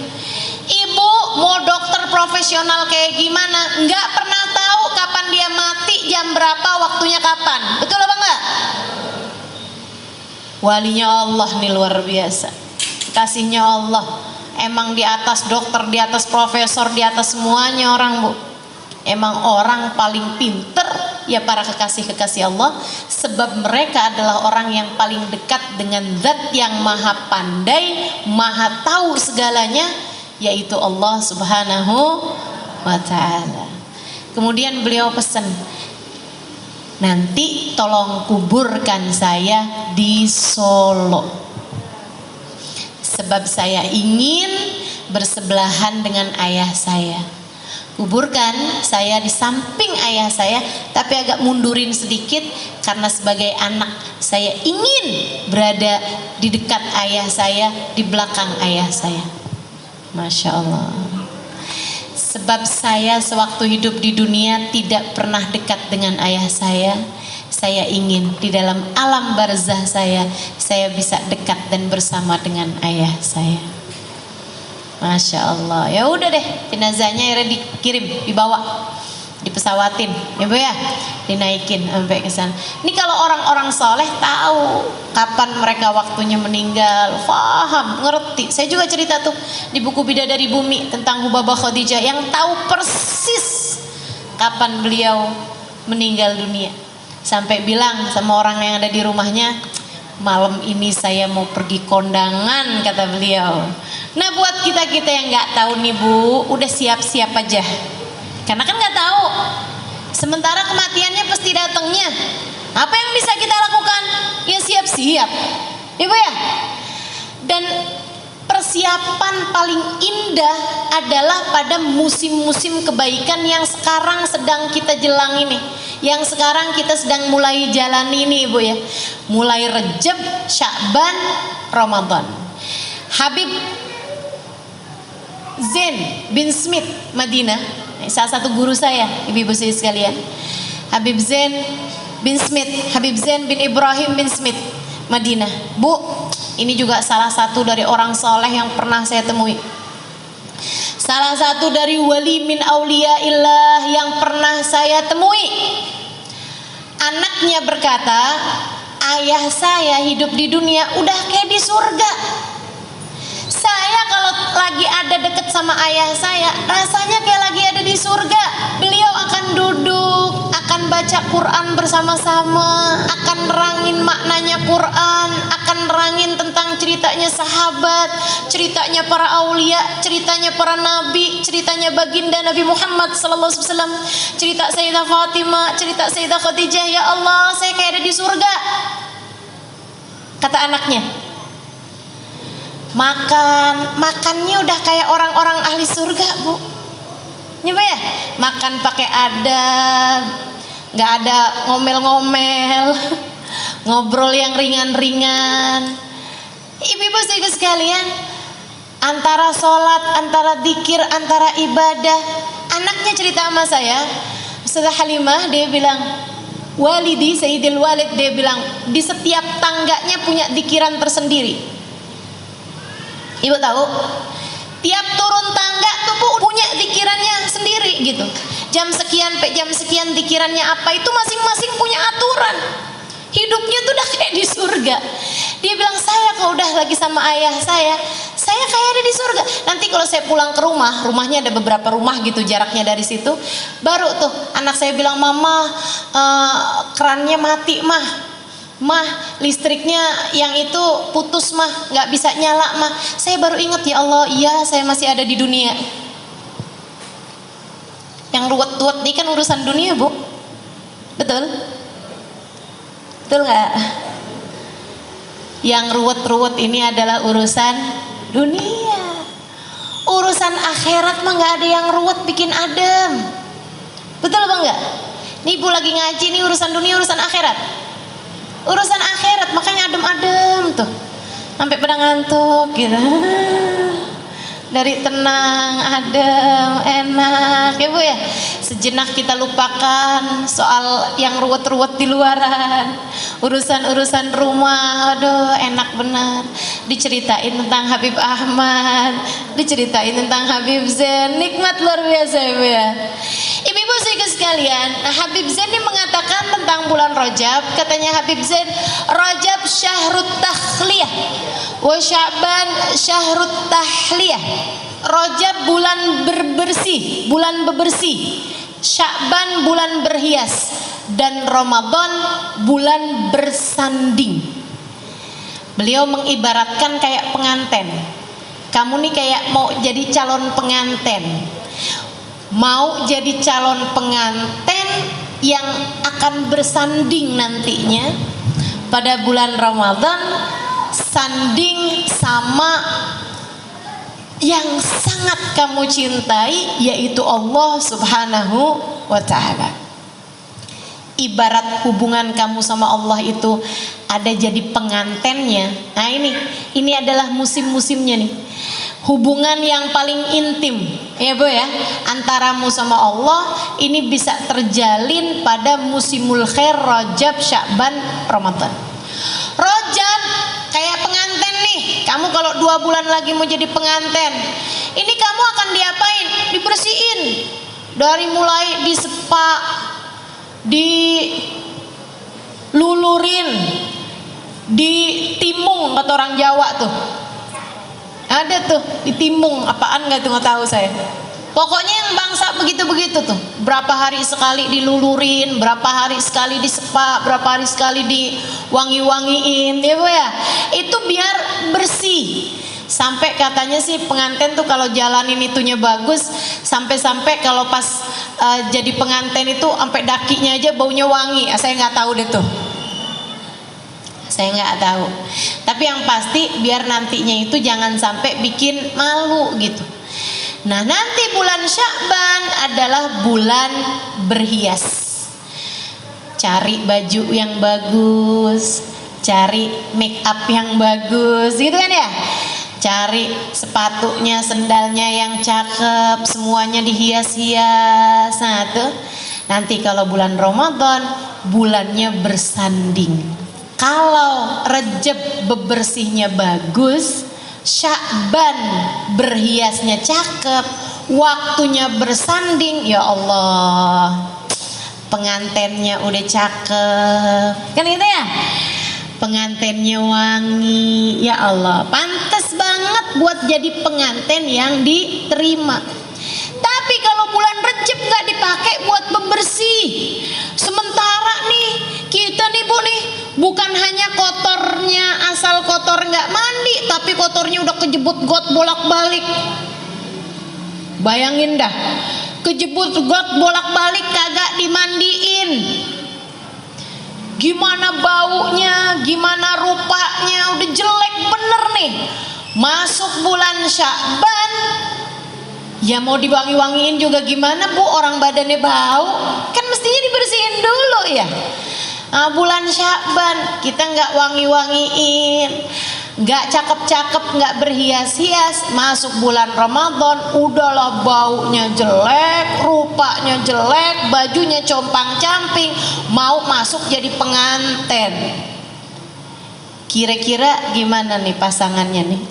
Ibu mau dokter profesional kayak gimana, nggak pernah tahu kapan dia mati, jam berapa, waktunya kapan. Betul apa enggak? Walinya Allah nih luar biasa, kasihnya Allah emang di atas dokter, di atas profesor, di atas semuanya orang Bu. Emang orang paling pinter ya para kekasih-kekasih Allah, sebab mereka adalah orang yang paling dekat dengan zat yang maha pandai, maha tahu segalanya, yaitu Allah Subhanahu wa ta'ala. Kemudian beliau pesan, nanti tolong kuburkan saya di Solo, sebab saya ingin bersebelahan dengan ayah saya. Kuburkan saya di samping ayah saya, tapi agak mundurin sedikit, karena sebagai anak saya ingin berada di dekat ayah saya, di belakang ayah saya. Masya Allah. Sebab saya sewaktu hidup di dunia tidak pernah dekat dengan ayah saya. Saya ingin di dalam alam barzah saya bisa dekat dan bersama dengan ayah saya. Masya Allah. Ya udah deh, jenazahnya akhirnya dikirim, dibawa, dipesawatin, ya Bu ya, dinaikin sampai ke sana. Ini kalau orang-orang soleh tahu kapan mereka waktunya meninggal, paham, ngerti. Saya juga cerita tuh di buku Bidadari Bumi tentang Hubabah Khadijah yang tahu persis kapan beliau meninggal dunia. Sampai bilang sama orang yang ada di rumahnya, malam ini saya mau pergi kondangan, kata beliau. Nah buat kita-kita yang nggak tahu nih Bu, udah siap-siap aja, karena kan nggak tahu. Sementara kematiannya pasti datangnya. Apa yang bisa kita lakukan? Ya siap-siap, Ibu ya. Dan persiapan paling indah adalah pada musim-musim kebaikan yang sekarang sedang kita jelang ini, yang sekarang kita sedang mulai jalani ini, Ibu ya. Mulai Rejab, Sya'ban, Ramadan. Habib Zain bin Smith Madinah, salah satu guru saya, ibu-ibu sekalian. Habib Zain bin Smith, Habib Zain bin Ibrahim bin Smith Madinah. Bu, ini juga salah satu dari orang soleh yang pernah saya temui. Salah satu dari wali min auliyaillah yang pernah saya temui. Anaknya berkata, ayah saya hidup di dunia udah kayak di surga. Saya kalau lagi ada deket sama ayah saya, rasanya kayak lagi ada di surga. Beliau akan duduk, akan baca Quran bersama-sama, akan nerangin maknanya Quran, akan nerangin tentang ceritanya sahabat, ceritanya para aulia, ceritanya para nabi, ceritanya baginda Nabi Muhammad SAW, cerita Sayyidah Fatimah, cerita Sayyidah Khadijah. Ya Allah, saya kayak ada di surga, kata anaknya. Makannya udah kayak orang-orang ahli surga, Bu. Nyoba ya, makan pakai adab, nggak ada ngomel-ngomel, ngobrol yang ringan-ringan. Ibu-ibu sekalian, antara sholat, antara zikir, antara ibadah. Anaknya cerita sama saya, Ustazah Halimah, dia bilang, walidi Sayyidil Walid, dia bilang di setiap tangganya punya zikiran tersendiri. Ibu tahu, tiap turun tangga tuh Bu punya zikirannya sendiri gitu. Jam sekian sampai jam sekian zikirannya apa, itu masing-masing punya aturan. Hidupnya tuh udah kayak di surga. Dia bilang, saya kalau udah lagi sama ayah saya kayak ada di surga. Nanti kalau saya pulang ke rumah, rumahnya ada beberapa rumah gitu jaraknya dari situ, baru tuh anak saya bilang, mama kerannya mati mah, listriknya yang itu putus mah, nggak bisa nyala mah. Saya baru ingat, ya Allah, iya saya masih ada di dunia. Yang ruwet-ruwet ini kan urusan dunia, Bu. Betul? Betul nggak? Yang ruwet-ruwet ini adalah urusan dunia. Urusan akhirat mah nggak ada yang ruwet bikin adem. Betul apa enggak? Nih Ibu lagi ngaji, nih urusan dunia, urusan akhirat. Urusan akhirat makanya adem-adem tuh, sampai pada ngantuk gitu. Dari tenang, adem, enak, ya Bu ya. Sejenak kita lupakan soal yang ruwet-ruwet di luaran. Urusan-urusan rumah, aduh enak benar. Diceritain tentang Habib Ahmad, diceritain tentang Habib Zain, nikmat luar biasa, ya Bu ya. Ibu-ibu sekalian, Habib Zain ini mengatakan tentang bulan Rajab, katanya Habib Zain, Rajab syahrut takhliyah wa Sya'ban syahrut tahliyah. Rajab bulan berbersih, bulan bebersih. Sya'ban bulan berhias, dan Ramadan bulan bersanding. Beliau mengibaratkan kayak pengantin. Kamu nih kayak mau jadi calon pengantin. Mau jadi calon pengantin yang akan bersanding nantinya pada bulan Ramadan, sanding sama yang sangat kamu cintai, yaitu Allah Subhanahu wa ta'ala. Ibarat hubungan kamu sama Allah itu ada jadi pengantennya. Nah ini adalah musim-musimnya nih. Hubungan yang paling intim, ya Bu ya, antaramu sama Allah ini bisa terjalin pada musimul khair, Rajab, Sya'ban, Ramadan. Rajab kayak pengantin nih. Kamu kalau 2 bulan lagi mau jadi pengantin, ini kamu akan diapain? Dibersihin. Dari mulai disepa, dilulurin, ditimung kata orang Jawa tuh. Ada tuh ditimung, apaan nggak tuh, nggak tahu saya. Pokoknya yang bangsa begitu-begitu tuh. Berapa hari sekali dilulurin, berapa hari sekali disepak, berapa hari sekali diwangi-wangiin, ya Bu ya. Itu biar bersih. Sampai katanya sih pengantin tuh kalau jalanin itunya bagus, sampai-sampai kalau pas jadi pengantin itu sampai dakinya aja baunya wangi. Saya nggak tahu deh tuh. Saya nggak tahu. Tapi yang pasti biar nantinya itu jangan sampai bikin malu gitu. Nah, nanti bulan Sya'ban adalah bulan berhias. Cari baju yang bagus, cari make up yang bagus, gitu kan ya? Cari sepatunya, sendalnya yang cakep, semuanya dihias-hias. Nah, tuh nanti kalau bulan Ramadan bulannya bersanding. Kalau Rejab bebersihnya bagus, Sya'ban berhiasnya cakep, waktunya bersanding, ya Allah, pengantennya udah cakep, kan gitu ya, pengantennya wangi, ya Allah, pantas banget buat jadi pengantin yang diterima. Tapi kalau bulan Rejab nggak dipakai buat bebersih, sementara nih kita nih Bu nih, bukan hanya kotornya asal kotor nggak mandi, tapi kotornya udah kejebut got bolak-balik. Bayangin dah, kejebut got bolak-balik kagak dimandiin, gimana baunya, gimana rupanya, udah jelek bener nih. Masuk bulan Sya'ban, ya mau diwangi-wangiin juga gimana Bu, orang badannya bau, kan mestinya dibersihin dulu ya. Nah, bulan Sya'ban kita nggak wangi-wangiin, nggak cakep-cakep, nggak berhias-hias, masuk bulan Ramadan udahlah baunya jelek, rupanya jelek, bajunya compang-camping, mau masuk jadi pengantin. Kira-kira gimana nih pasangannya nih?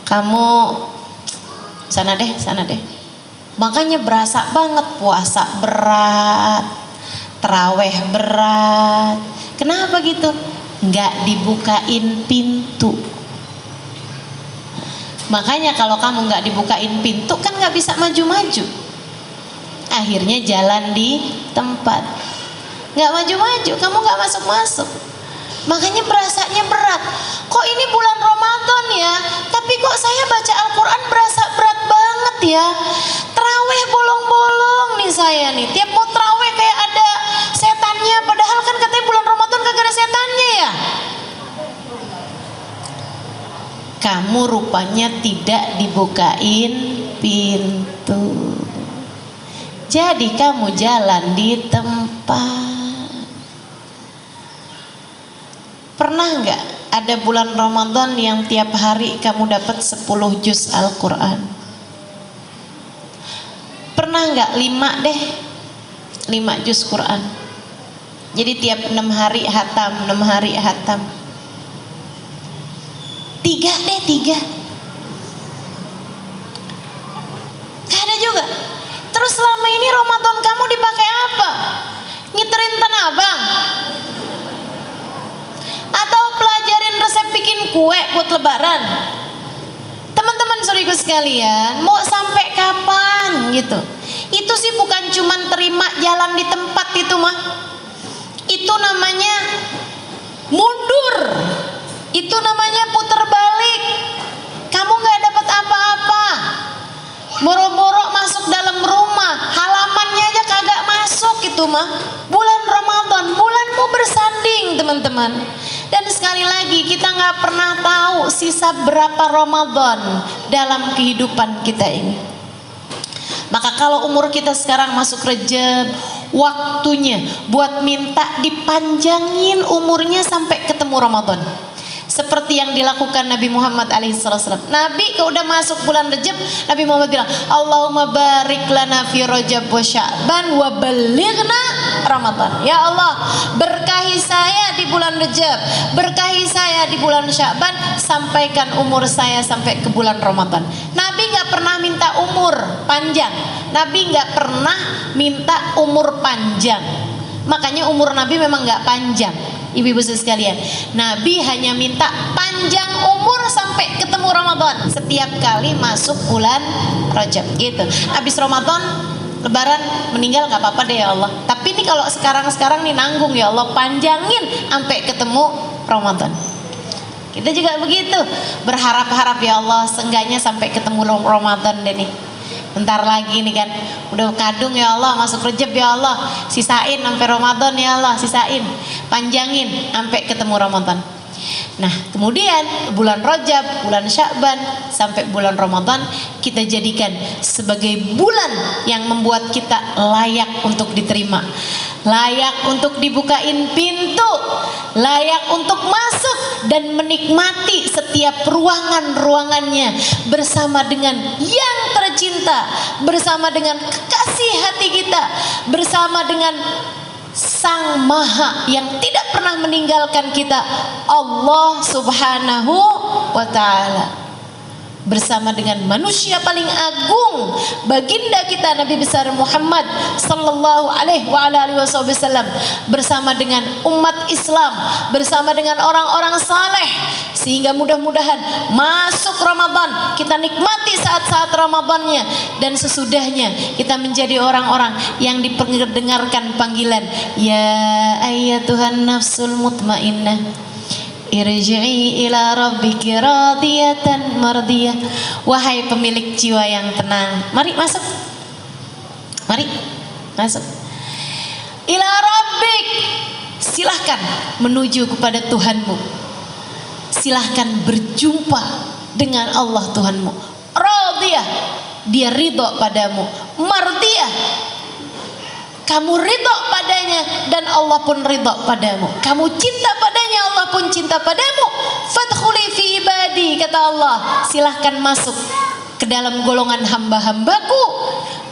Kamu sana deh. Makanya berasa banget puasa berat, terawih berat. Kenapa gitu? Nggak dibukain pintu. Makanya kalau kamu nggak dibukain pintu kan nggak bisa maju-maju. Akhirnya jalan di tempat, nggak maju-maju, kamu nggak masuk-masuk. Makanya berasanya berat. Kok ini bulan Ramadan ya, tapi kok saya baca Al-Quran berasa berat banget ya. Terawih bolong-bolong nih saya nih, tiap mau terawih kayak ada setannya, padahal kan katanya bulan Ramadan kagak ada setannya ya. Kamu rupanya tidak dibukain pintu, jadi kamu jalan di tempat. Pernah nggak ada bulan Ramadan yang tiap hari kamu dapat 10 juz Al-Quran? Pernah nggak 5 juz Quran? Jadi tiap 6 hari hatam, 6 hari hatam. 3. Gak ada juga. Terus selama ini Ramadan kamu dipakai apa? Ngiterin Tanah Abang? Atau pelajarin resep bikin kue buat lebaran? Teman-teman Ramadan saudaraku sekalian, mau sampai kapan gitu? Itu sih bukan cuman terima jalan di tempat itu mah. Itu namanya mundur. Itu namanya putar balik. Kamu gak dapat apa-apa. Boro-boro masuk dalam rumah, halamannya aja kagak masuk itu mah. Bulan Ramadan, bulanmu bersanding teman-teman. Dan sekali lagi kita gak pernah tahu sisa berapa Ramadan dalam kehidupan kita ini. Maka kalau umur kita sekarang masuk Rejab, waktunya buat minta dipanjangin umurnya sampai ketemu Ramadan. Seperti yang dilakukan Nabi Muhammad alaihissalam. Nabi kalau udah masuk bulan Rajab, Nabi Muhammad bilang, Allahumma barik lana fi Rajab wa Sya'ban wa balighna Ramadan. Ya Allah, berkahi saya di bulan Rajab, berkahi saya di bulan Sya'ban, sampaikan umur saya sampai ke bulan Ramadan. Nabi nggak pernah minta umur panjang. Nabi nggak pernah minta umur panjang. Makanya umur Nabi memang nggak panjang. Ibu-ibu sekalian, Nabi hanya minta panjang umur sampai ketemu Ramadan setiap kali masuk bulan Rajab gitu. Habis Ramadan, Lebaran meninggal nggak apa-apa deh ya Allah. Tapi ini kalau sekarang nih nanggung ya Allah, panjangin sampai ketemu Ramadan. Kita juga begitu, berharap-harap ya Allah, seenggaknya sampai ketemu Ramadan deh nih. Bentar lagi nih kan, udah kadung ya Allah, masuk Rejab ya Allah, sisain sampai Ramadan ya Allah, sisain, panjangin sampai ketemu Ramadan. Nah kemudian bulan Rajab, bulan Sya'ban sampai bulan Ramadan kita jadikan sebagai bulan yang membuat kita layak untuk diterima, layak untuk dibukain pintu, layak untuk masuk dan menikmati setiap ruangan-ruangannya bersama dengan yang tercinta, bersama dengan kekasih hati kita, bersama dengan Sang Maha yang tidak pernah meninggalkan kita, Allah Subhanahu wa Ta'ala, bersama dengan manusia paling agung, baginda kita Nabi besar Muhammad sallallahu alaihi wasallam, bersama dengan umat Islam, bersama dengan orang-orang saleh, sehingga mudah-mudahan masuk Ramadan kita nikmati saat-saat Ramadannya, dan sesudahnya kita menjadi orang-orang yang diperdengarkan panggilan ya ayyatuhan nafsul mutmainnah irji'i ila rabbiki radiyatan mardiyah. Wahai pemilik jiwa yang tenang, mari masuk, mari masuk. Ila rabbik, silahkan menuju kepada Tuhanmu, silahkan berjumpa dengan Allah Tuhanmu. Radiyah, dia ridho padamu. Mardiyah, kamu ridho padanya dan Allah pun ridho padamu. Kamu cinta padanya, Allah pun cinta padamu. Fadkhuli fi ibadi, kata Allah, silahkan masuk ke dalam golongan hamba-hambaku.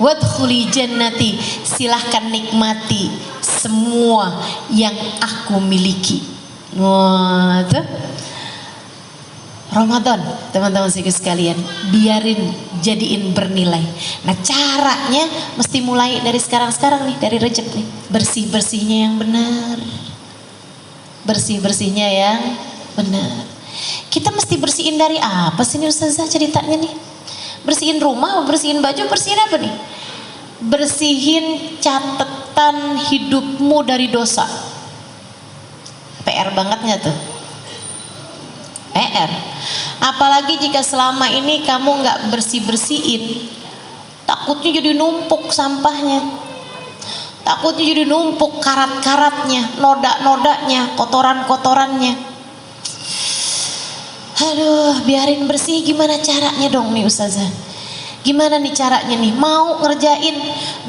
Wadkhuli jannati, silahkan nikmati semua yang aku miliki. Wah, tuh Ramadan, teman-teman sekalian, biarin jadiin bernilai. Nah caranya mesti mulai dari sekarang nih, dari Rejab nih. Bersih-bersihnya yang benar, bersih-bersihnya yang benar. Kita mesti bersihin dari apa sih nih Ustazah ceritanya nih? Bersihin rumah, bersihin baju, bersihin apa nih? Bersihin catatan hidupmu dari dosa. PR banget nggak tuh? PR. Apalagi jika selama ini kamu nggak bersih-bersihin, takutnya jadi numpuk sampahnya, takutnya jadi numpuk karat-karatnya, noda-nodanya, kotoran-kotorannya. Aduh, biarin bersih. Gimana caranya dong nih Ustazah? Gimana nih caranya nih? Mau ngerjain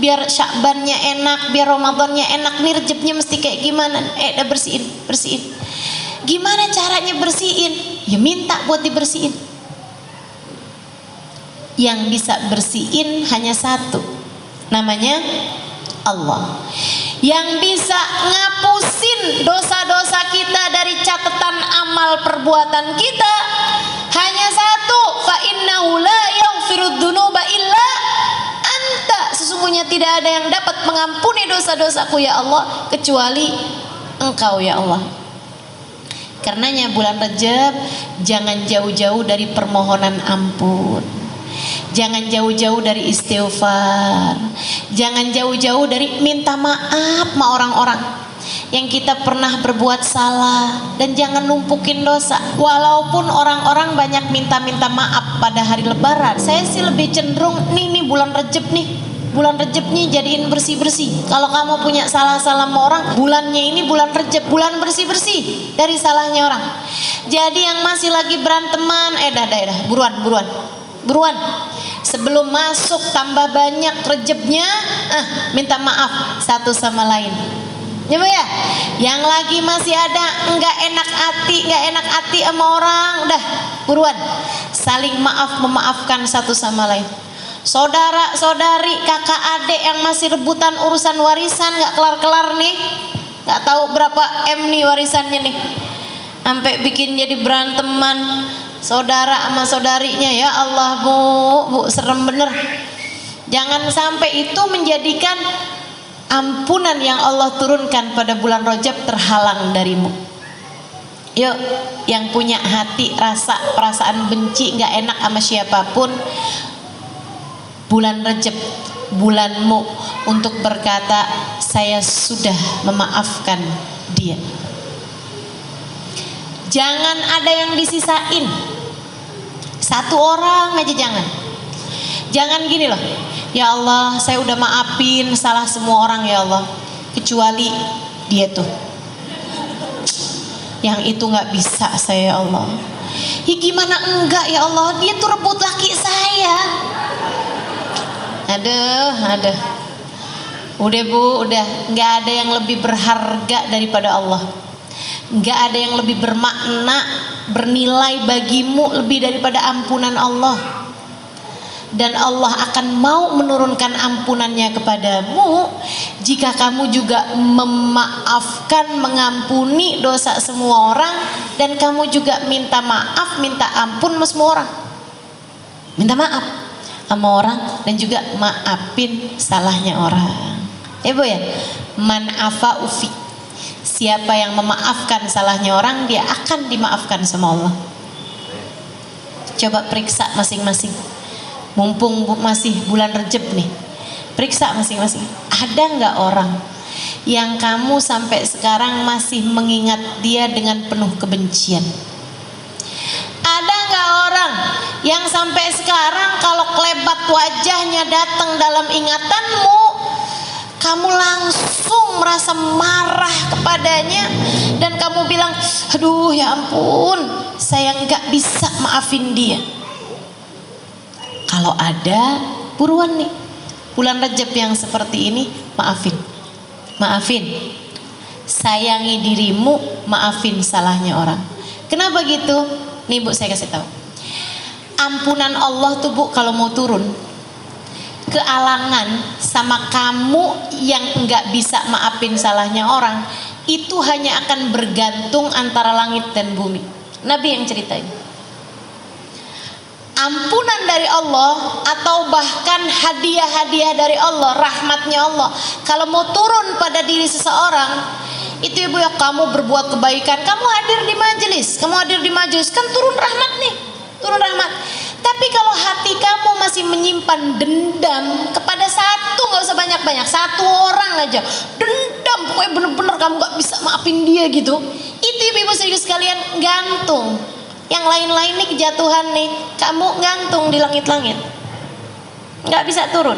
biar Sya'bannya enak, biar Ramadannya enak, nih Rejabnya mesti kayak gimana? Udah bersihin. Gimana caranya bersihin? Ya minta buat dibersihin. Yang bisa bersihin hanya satu, namanya Allah. Yang bisa ngapusin dosa-dosa kita dari catatan amal perbuatan kita hanya satu, fa innahu la yaghfirud dzunuba illa anta. Sesungguhnya tidak ada yang dapat mengampuni dosa-dosaku ya Allah kecuali Engkau ya Allah. Karenanya bulan Rajab jangan jauh-jauh dari permohonan ampun, jangan jauh-jauh dari istighfar, jangan jauh-jauh dari minta maaf sama orang-orang yang kita pernah berbuat salah, dan jangan numpukin dosa. Walaupun orang-orang banyak minta-minta maaf pada hari Lebaran, saya sih lebih cenderung nih bulan Rajab nih, bulan Rajab nih jadiin bersih-bersih. Kalau kamu punya salah-salah sama orang, bulannya ini bulan Rajab, bulan bersih-bersih dari salahnya orang. Jadi yang masih lagi beranteman, dah, buruan. Sebelum masuk tambah banyak Rajabnya, minta maaf satu sama lain. Ya Bu ya, yang lagi masih ada nggak enak hati sama orang, udah buruan saling memaafkan satu sama lain. Saudara saudari, kakak adik yang masih rebutan urusan warisan nggak kelar nih, nggak tahu berapa nih warisannya nih, sampai bikin jadi beranteman saudara sama saudarinya. Ya Allah bu serem bener. Jangan sampai itu menjadikan ampunan yang Allah turunkan pada bulan Rajab terhalang darimu. Yuk, yang punya hati perasaan benci nggak enak sama siapapun, bulan Rajab bulanmu untuk berkata saya sudah memaafkan dia. Jangan ada yang disisain, satu orang aja jangan gini loh, ya Allah saya udah maafin salah semua orang ya Allah, kecuali dia tuh, yang itu nggak bisa saya ya Allah. Ya gimana enggak ya Allah, dia tuh rebut laki saya. Aduh, udah Bu, udah nggak ada yang lebih berharga daripada Allah, nggak ada yang lebih bermakna, bernilai bagimu lebih daripada ampunan Allah. Dan Allah akan mau menurunkan ampunannya kepadamu jika kamu juga memaafkan, mengampuni dosa semua orang, dan kamu juga minta maaf, minta ampun sama semua orang. Minta maaf sama orang dan juga maafin salahnya orang. Ya Bu ya, man afa ufi, siapa yang memaafkan salahnya orang, dia akan dimaafkan sama Allah. Coba periksa masing-masing, mumpung masih bulan Rajab nih, periksa masing-masing. Ada nggak orang yang kamu sampai sekarang masih mengingat dia dengan penuh kebencian? Ada nggak orang yang sampai sekarang kalau kelebat wajahnya datang dalam ingatanmu, kamu langsung merasa marah kepadanya dan kamu bilang, aduh ya ampun, saya nggak bisa maafin dia? Kalau ada, buruan nih, bulan Rajab yang seperti ini, maafin, sayangi dirimu, maafin salahnya orang. Kenapa gitu? Nih Bu, saya kasih tahu, ampunan Allah tuh Bu kalau mau turun kealangan sama kamu yang nggak bisa maafin salahnya orang, itu hanya akan bergantung antara langit dan bumi. Nabi yang ceritain, ampunan dari Allah atau bahkan hadiah-hadiah dari Allah, rahmatnya Allah kalau mau turun pada diri seseorang, itu Ibu ya, kamu berbuat kebaikan, kamu hadir di majelis, kan turun rahmat nih, turun rahmat. Tapi kalau hati kamu masih menyimpan dendam kepada satu, nggak usah banyak-banyak, satu orang aja, dendam, pokoknya bener-bener kamu nggak bisa maafin dia gitu, itu Ibu serius sekalian gantung. Yang lain-lain nih kejatuhan nih, kamu gantung di langit-langit, nggak bisa turun.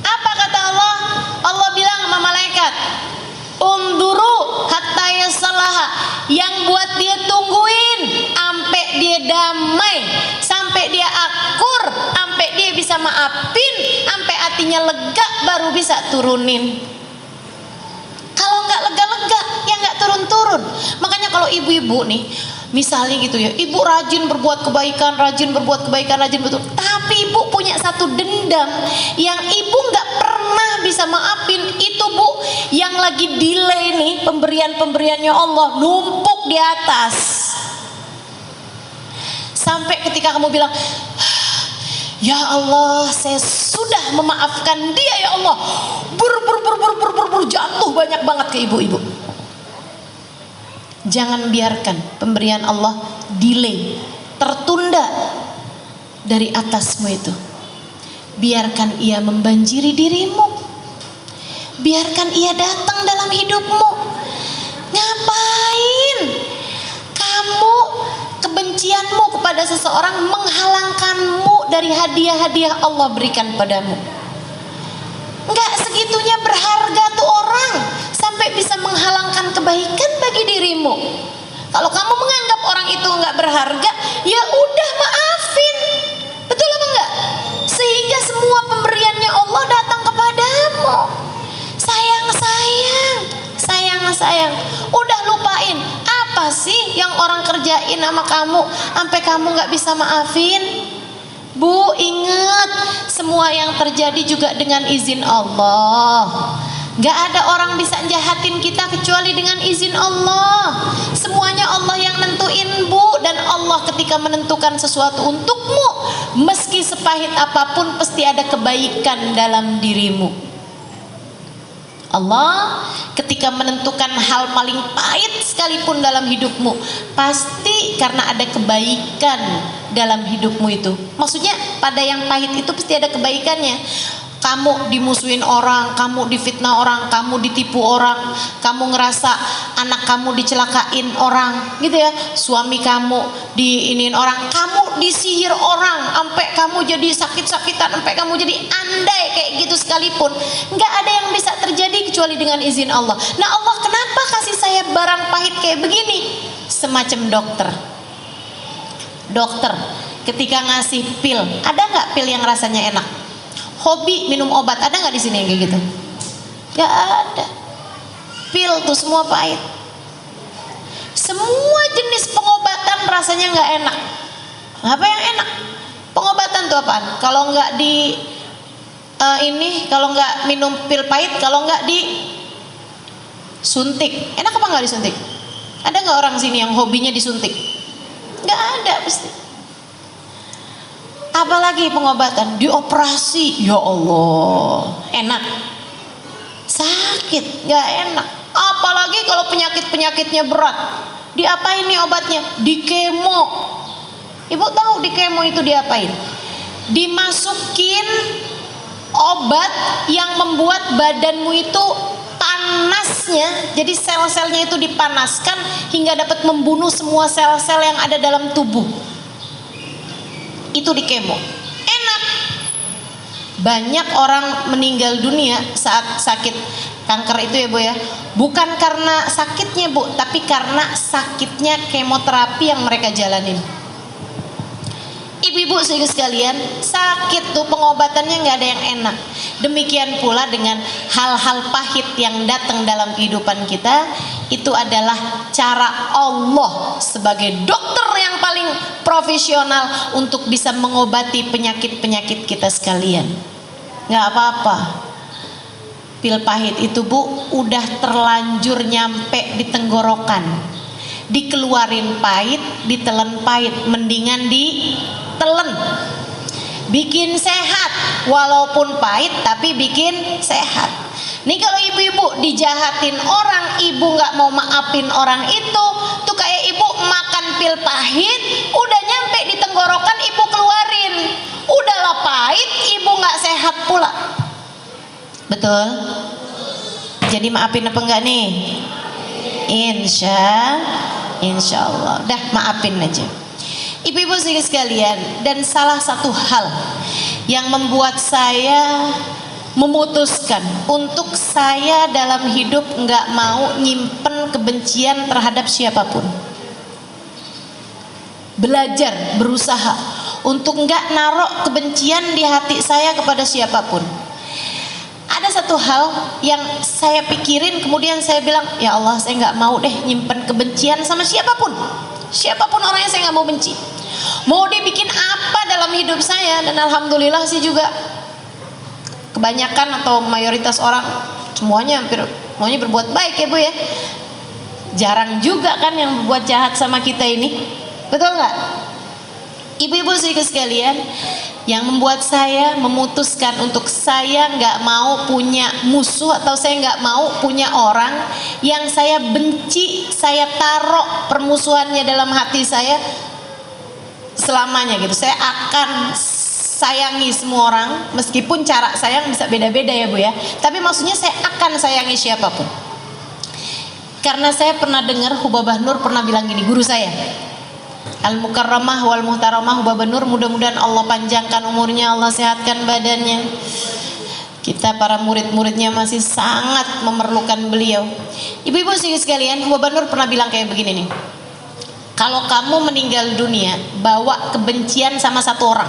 Apa kata Allah? Allah bilang sama malaikat, unduru hatta yasallaha, yang buat dia tungguin sampai dia damai, sampai dia akur, sampai dia bisa maafin, sampai hatinya lega, baru bisa turunin. Kalau nggak lega-lega ya nggak turun-turun. Makanya kalau ibu-ibu nih misalnya gitu ya, ibu rajin berbuat kebaikan, betul, tapi ibu punya satu dendam yang ibu nggak pernah bisa maafin, itu Bu yang lagi delay nih pemberiannya Allah, numpuk di atas. Sampai ketika kamu bilang, ya Allah saya sudah memaafkan dia ya Allah, jatuh banyak banget ke ibu-ibu. Jangan biarkan pemberian Allah delay, tertunda dari atasmu itu. Biarkan ia membanjiri dirimu, biarkan ia datang dalam hidupmu. Ngapain kamu kebencianmu kepada seseorang menghalangkanmu dari hadiah-hadiah Allah berikan padamu? Enggak segitunya berharga tuh orang sampai bisa menghalangkan kebaikan bagi dirimu. Kalau kamu menganggap orang itu enggak berharga, ya udah maafin. Betul apa enggak? Sehingga semua pemberiannya Allah datang kepadamu. Sayang, udah lupain. Apa sih yang orang kerjain sama kamu sampai kamu nggak bisa maafin? Bu, ingat, semua yang terjadi juga dengan izin Allah. Gak ada orang bisa jahatin kita kecuali dengan izin Allah. Semuanya Allah yang nentuin, Bu. Dan Allah ketika menentukan sesuatu untukmu, meski sepahit apapun pasti ada kebaikan dalam dirimu. Allah ketika menentukan hal paling pahit sekalipun dalam hidupmu, pasti karena ada kebaikan dalam hidupmu itu. Maksudnya pada yang pahit itu pasti ada kebaikannya. Kamu dimusuhin orang, kamu difitnah orang, kamu ditipu orang, kamu ngerasa anak kamu dicelakain orang, gitu ya. Suami kamu diinin orang, kamu disihir orang, sampai kamu jadi sakit-sakitan, sampai kamu jadi andai kayak gitu sekalipun, nggak ada yang bisa terjadi kecuali dengan izin Allah. Nah, Allah kenapa kasih saya barang pahit kayak begini? Semacam dokter ketika ngasih pil, ada nggak pil yang rasanya enak? Hobi minum obat, ada nggak di sini yang kayak gitu? Nggak ada. Pil tuh semua pahit. Semua jenis pengobatan rasanya nggak enak. Apa yang enak? Pengobatan tuh apaan? Kalau nggak di kalau nggak minum pil pahit, kalau nggak disuntik, enak apa nggak disuntik? Ada nggak orang sini yang hobinya disuntik? Nggak ada pasti. Apalagi pengobatan, dioperasi, ya Allah, enak? Sakit, nggak enak. Apalagi kalau penyakitnya berat, diapain nih obatnya? Di kemo. Ibu tahu di kemo itu diapain? Dimasukin obat yang membuat badanmu itu panasnya, jadi sel-selnya itu dipanaskan hingga dapat membunuh semua sel-sel yang ada dalam tubuh. Itu di kemo. Enak. Banyak orang meninggal dunia saat sakit kanker itu ya Bu ya, bukan karena sakitnya Bu, tapi karena sakitnya kemoterapi yang mereka jalanin. Ibu-ibu sekalian, sakit tuh pengobatannya nggak ada yang enak. Demikian pula dengan hal-hal pahit yang datang dalam kehidupan kita, itu adalah cara Allah sebagai dokter yang paling profesional untuk bisa mengobati penyakit-penyakit kita sekalian. Nggak apa-apa. Pil pahit itu Bu, udah terlanjur nyampe di tenggorokan. Dikeluarin pahit, ditelan pahit, mendingan ditelan. Bikin sehat, walaupun pahit tapi bikin sehat. Nih kalau ibu-ibu dijahatin orang, ibu nggak mau maafin orang itu, tuh kayak ibu makan pil pahit, udah nyampe di tenggorokan ibu keluarin, udahlah pahit, ibu nggak sehat pula. Betul? Jadi maafin apa enggak nih? Insya Allah. Dah maafin aja. Ibu-ibu sekalian, dan salah satu hal yang membuat saya memutuskan untuk saya dalam hidup nggak mau nyimpen kebencian terhadap siapapun. Belajar, berusaha untuk nggak narok kebencian di hati saya kepada siapapun. Ada satu hal yang saya pikirin, kemudian saya bilang, ya Allah, saya nggak mau deh nyimpen kebencian sama siapapun. Siapapun orangnya saya nggak mau benci. Mau dibikin apa dalam hidup saya, dan alhamdulillah sih juga kebanyakan atau mayoritas orang semuanya berbuat baik ya Bu ya. Jarang juga kan yang berbuat jahat sama kita ini, betul nggak? Ibu-ibu saudara sekalian, yang membuat saya memutuskan untuk saya nggak mau punya musuh atau saya nggak mau punya orang yang saya benci, saya taruh permusuhannya dalam hati saya selamanya gitu. Saya akan sayangi semua orang, meskipun cara sayang bisa beda-beda ya Bu ya. Tapi maksudnya saya akan sayangi siapapun. Karena saya pernah dengar Hubabah Nur pernah bilang gini, guru saya, Al-Mukarramah wal Muhtaramah Hubabah Nur, mudah-mudahan Allah panjangkan umurnya, Allah sehatkan badannya. Kita para murid-muridnya masih sangat memerlukan beliau. Ibu-ibu sekalian, Hubabah Nur pernah bilang kayak begini nih, kalau kamu meninggal dunia bawa kebencian sama satu orang,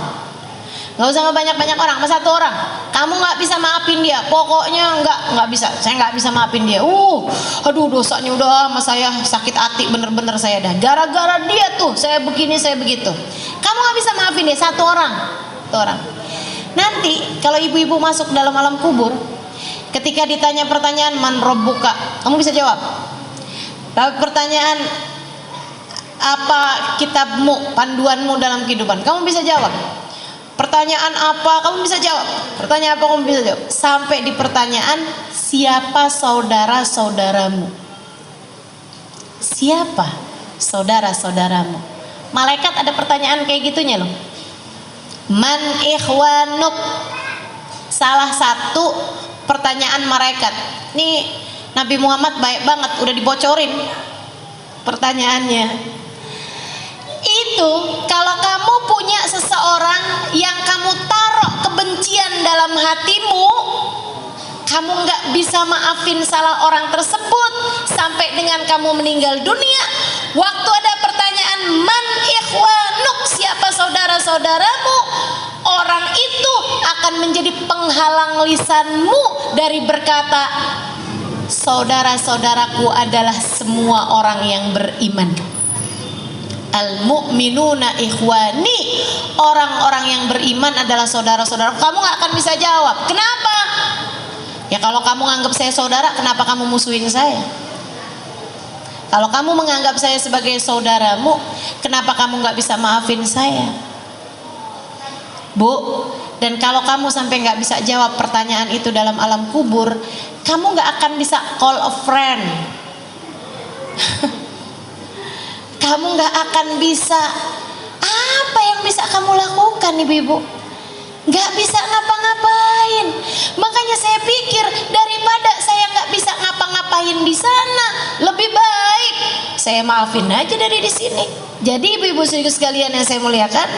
nggak usah sama banyak-banyak orang, sama satu orang, kamu nggak bisa maafin dia, pokoknya nggak bisa, saya nggak bisa maafin dia. Aduh dosanya udah sama saya, sakit hati bener-bener saya dah, gara-gara dia tuh saya begini, saya begitu. Kamu nggak bisa maafin dia, satu orang. Nanti kalau ibu-ibu masuk dalam alam kubur, ketika ditanya pertanyaan man rabbuka, kamu bisa jawab. Lalu pertanyaan apa kitabmu, panduanmu dalam kehidupan, kamu bisa jawab. Pertanyaan apa kamu bisa jawab, pertanyaan apa kamu bisa jawab, sampai di pertanyaan siapa saudara-saudaramu, siapa saudara-saudaramu. Malaikat ada pertanyaan kayak gitunya loh. Man ikhwanuk, salah satu pertanyaan malaikat. Nih Nabi Muhammad baik banget, udah dibocorin pertanyaannya. Itu kalau kamu punya seseorang yang kamu taruh kebencian dalam hatimu, kamu nggak bisa maafin salah orang tersebut sampai dengan kamu meninggal dunia. Waktu ada pertanyaan man ikhwanuk, siapa saudara-saudaramu, orang itu akan menjadi penghalang lisanmu dari berkata saudara-saudaraku adalah semua orang yang beriman. Al-mu'minuna ikhwani, orang-orang yang beriman adalah saudara-saudara. Kamu gak akan bisa jawab. Kenapa? Ya kalau kamu anggap saya saudara, kenapa kamu musuhin saya? Kalau kamu menganggap saya sebagai saudaramu, kenapa kamu gak bisa maafin saya? Bu, dan kalau kamu sampai gak bisa jawab pertanyaan itu dalam alam kubur, kamu gak akan bisa call a friend. Kamu gak akan bisa, apa yang bisa kamu lakukan ibu-ibu? Gak bisa ngapa-ngapain. Makanya saya pikir daripada saya gak bisa ngapa-ngapain di sana, lebih baik saya maafin aja dari di sini. Jadi ibu-ibu sekalian yang saya muliakan,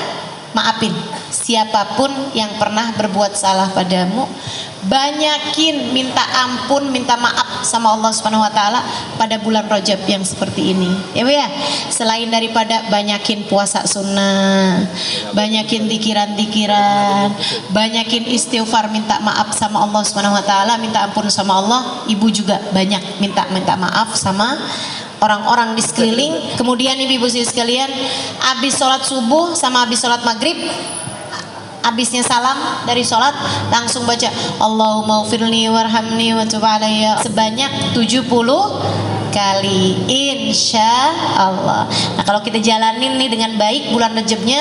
maafin siapapun yang pernah berbuat salah padamu. Banyakin minta ampun, minta maaf sama Allah Subhanahu wa taala pada bulan Rajab yang seperti ini. Ya Bu ya. Selain daripada banyakin puasa sunnah, banyakin zikiran-zikiran, banyakin istighfar, minta maaf sama Allah Subhanahu wa taala, minta ampun sama Allah, ibu juga banyak minta maaf sama orang-orang di sekeliling. Kemudian ibu-ibu sekalian, habis sholat subuh sama habis sholat maghrib, habisnya salam dari sholat, langsung baca Allahumma ufirli warhamni wa tub alayya sebanyak 70 kali, insya Allah. Nah kalau kita jalanin nih dengan baik bulan Rajabnya,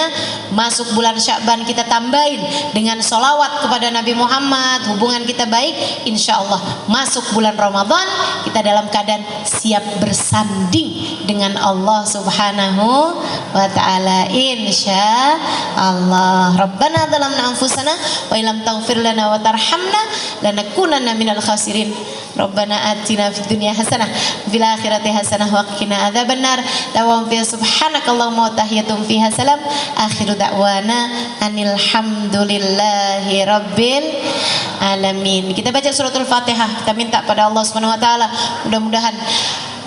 masuk bulan Sya'ban kita tambahin dengan sholawat kepada Nabi Muhammad, hubungan kita baik, insya Allah masuk bulan Ramadan kita dalam keadaan siap bersanding dengan Allah Subhanahu wa ta'ala, insya Allah. Rabbana zalamna anfusana wa illam taghfir lana wa tarhamna lanakunanna minal khasirin. Rabbana atina fid dunya hasanah fil akhirati hasanah wa qina adzabannar. Dawam fi subhanakallahumma wa tahiyatum fiha salam. Akhiru da'wana anil hamdulillahi rabbil alamin. Kita baca suratul Fatihah, kita minta pada Allah Subhanahu wa taala mudah-mudahan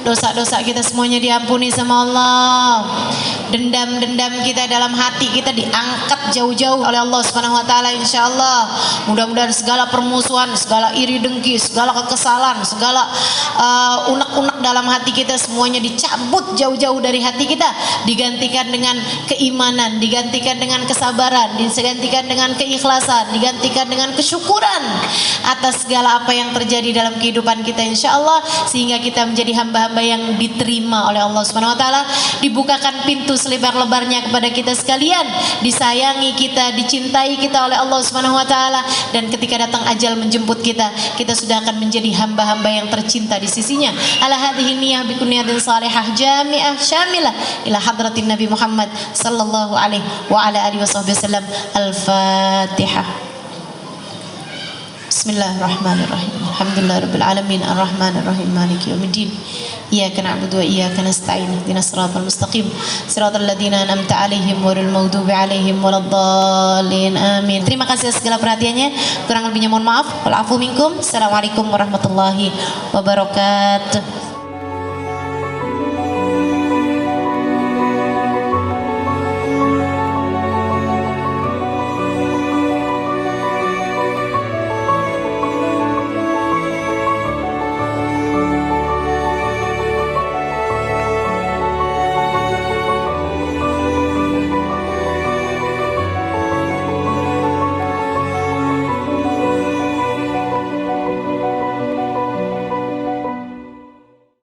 dosa-dosa kita semuanya diampuni sama Allah. Dendam-dendam kita dalam hati kita diangkat jauh-jauh oleh Allah Subhanahu wa taala, insyaallah. Mudah-mudahan segala permusuhan, segala iri dengki, segala kekesalan, segala unek-unek dalam hati kita semuanya dicabut jauh-jauh dari hati kita, digantikan dengan keimanan, digantikan dengan kesabaran, digantikan dengan keikhlasan, digantikan dengan kesyukuran atas segala apa yang terjadi dalam kehidupan kita, insyaallah, sehingga kita menjadi hamba-hamba hamba-hamba yang diterima oleh Allah Subhanahu wa taala, dibukakan pintu selebar-lebarnya kepada kita sekalian, disayangi kita, dicintai kita oleh Allah Subhanahu wa taala, dan ketika datang ajal menjemput kita, kita sudah akan menjadi hamba-hamba yang tercinta di sisinya. Ala hadhihi niyyah bi kunniyatin salihah jami'ah syamilah ila hadratin Nabi Muhammad sallallahu alaihi wa ala alihi wasallam. Al-Fatihah. Bismillahirrahmanirrahim. Alhamdulillahirabbil alamin arrahmanirrahim maliki yaumiddin. Iyyaka na'budu wa iyyaka nasta'in. Ihdinas siratal mustaqim. Siratal ladzina an'amta 'alaihim ghairil maghdubi 'alaihim waladdallin. Amin. Terima kasih atas segala perhatiannya. Kurang lebihnya mohon maaf. Wal afu minkum. Assalamualaikum warahmatullahi wabarakatuh.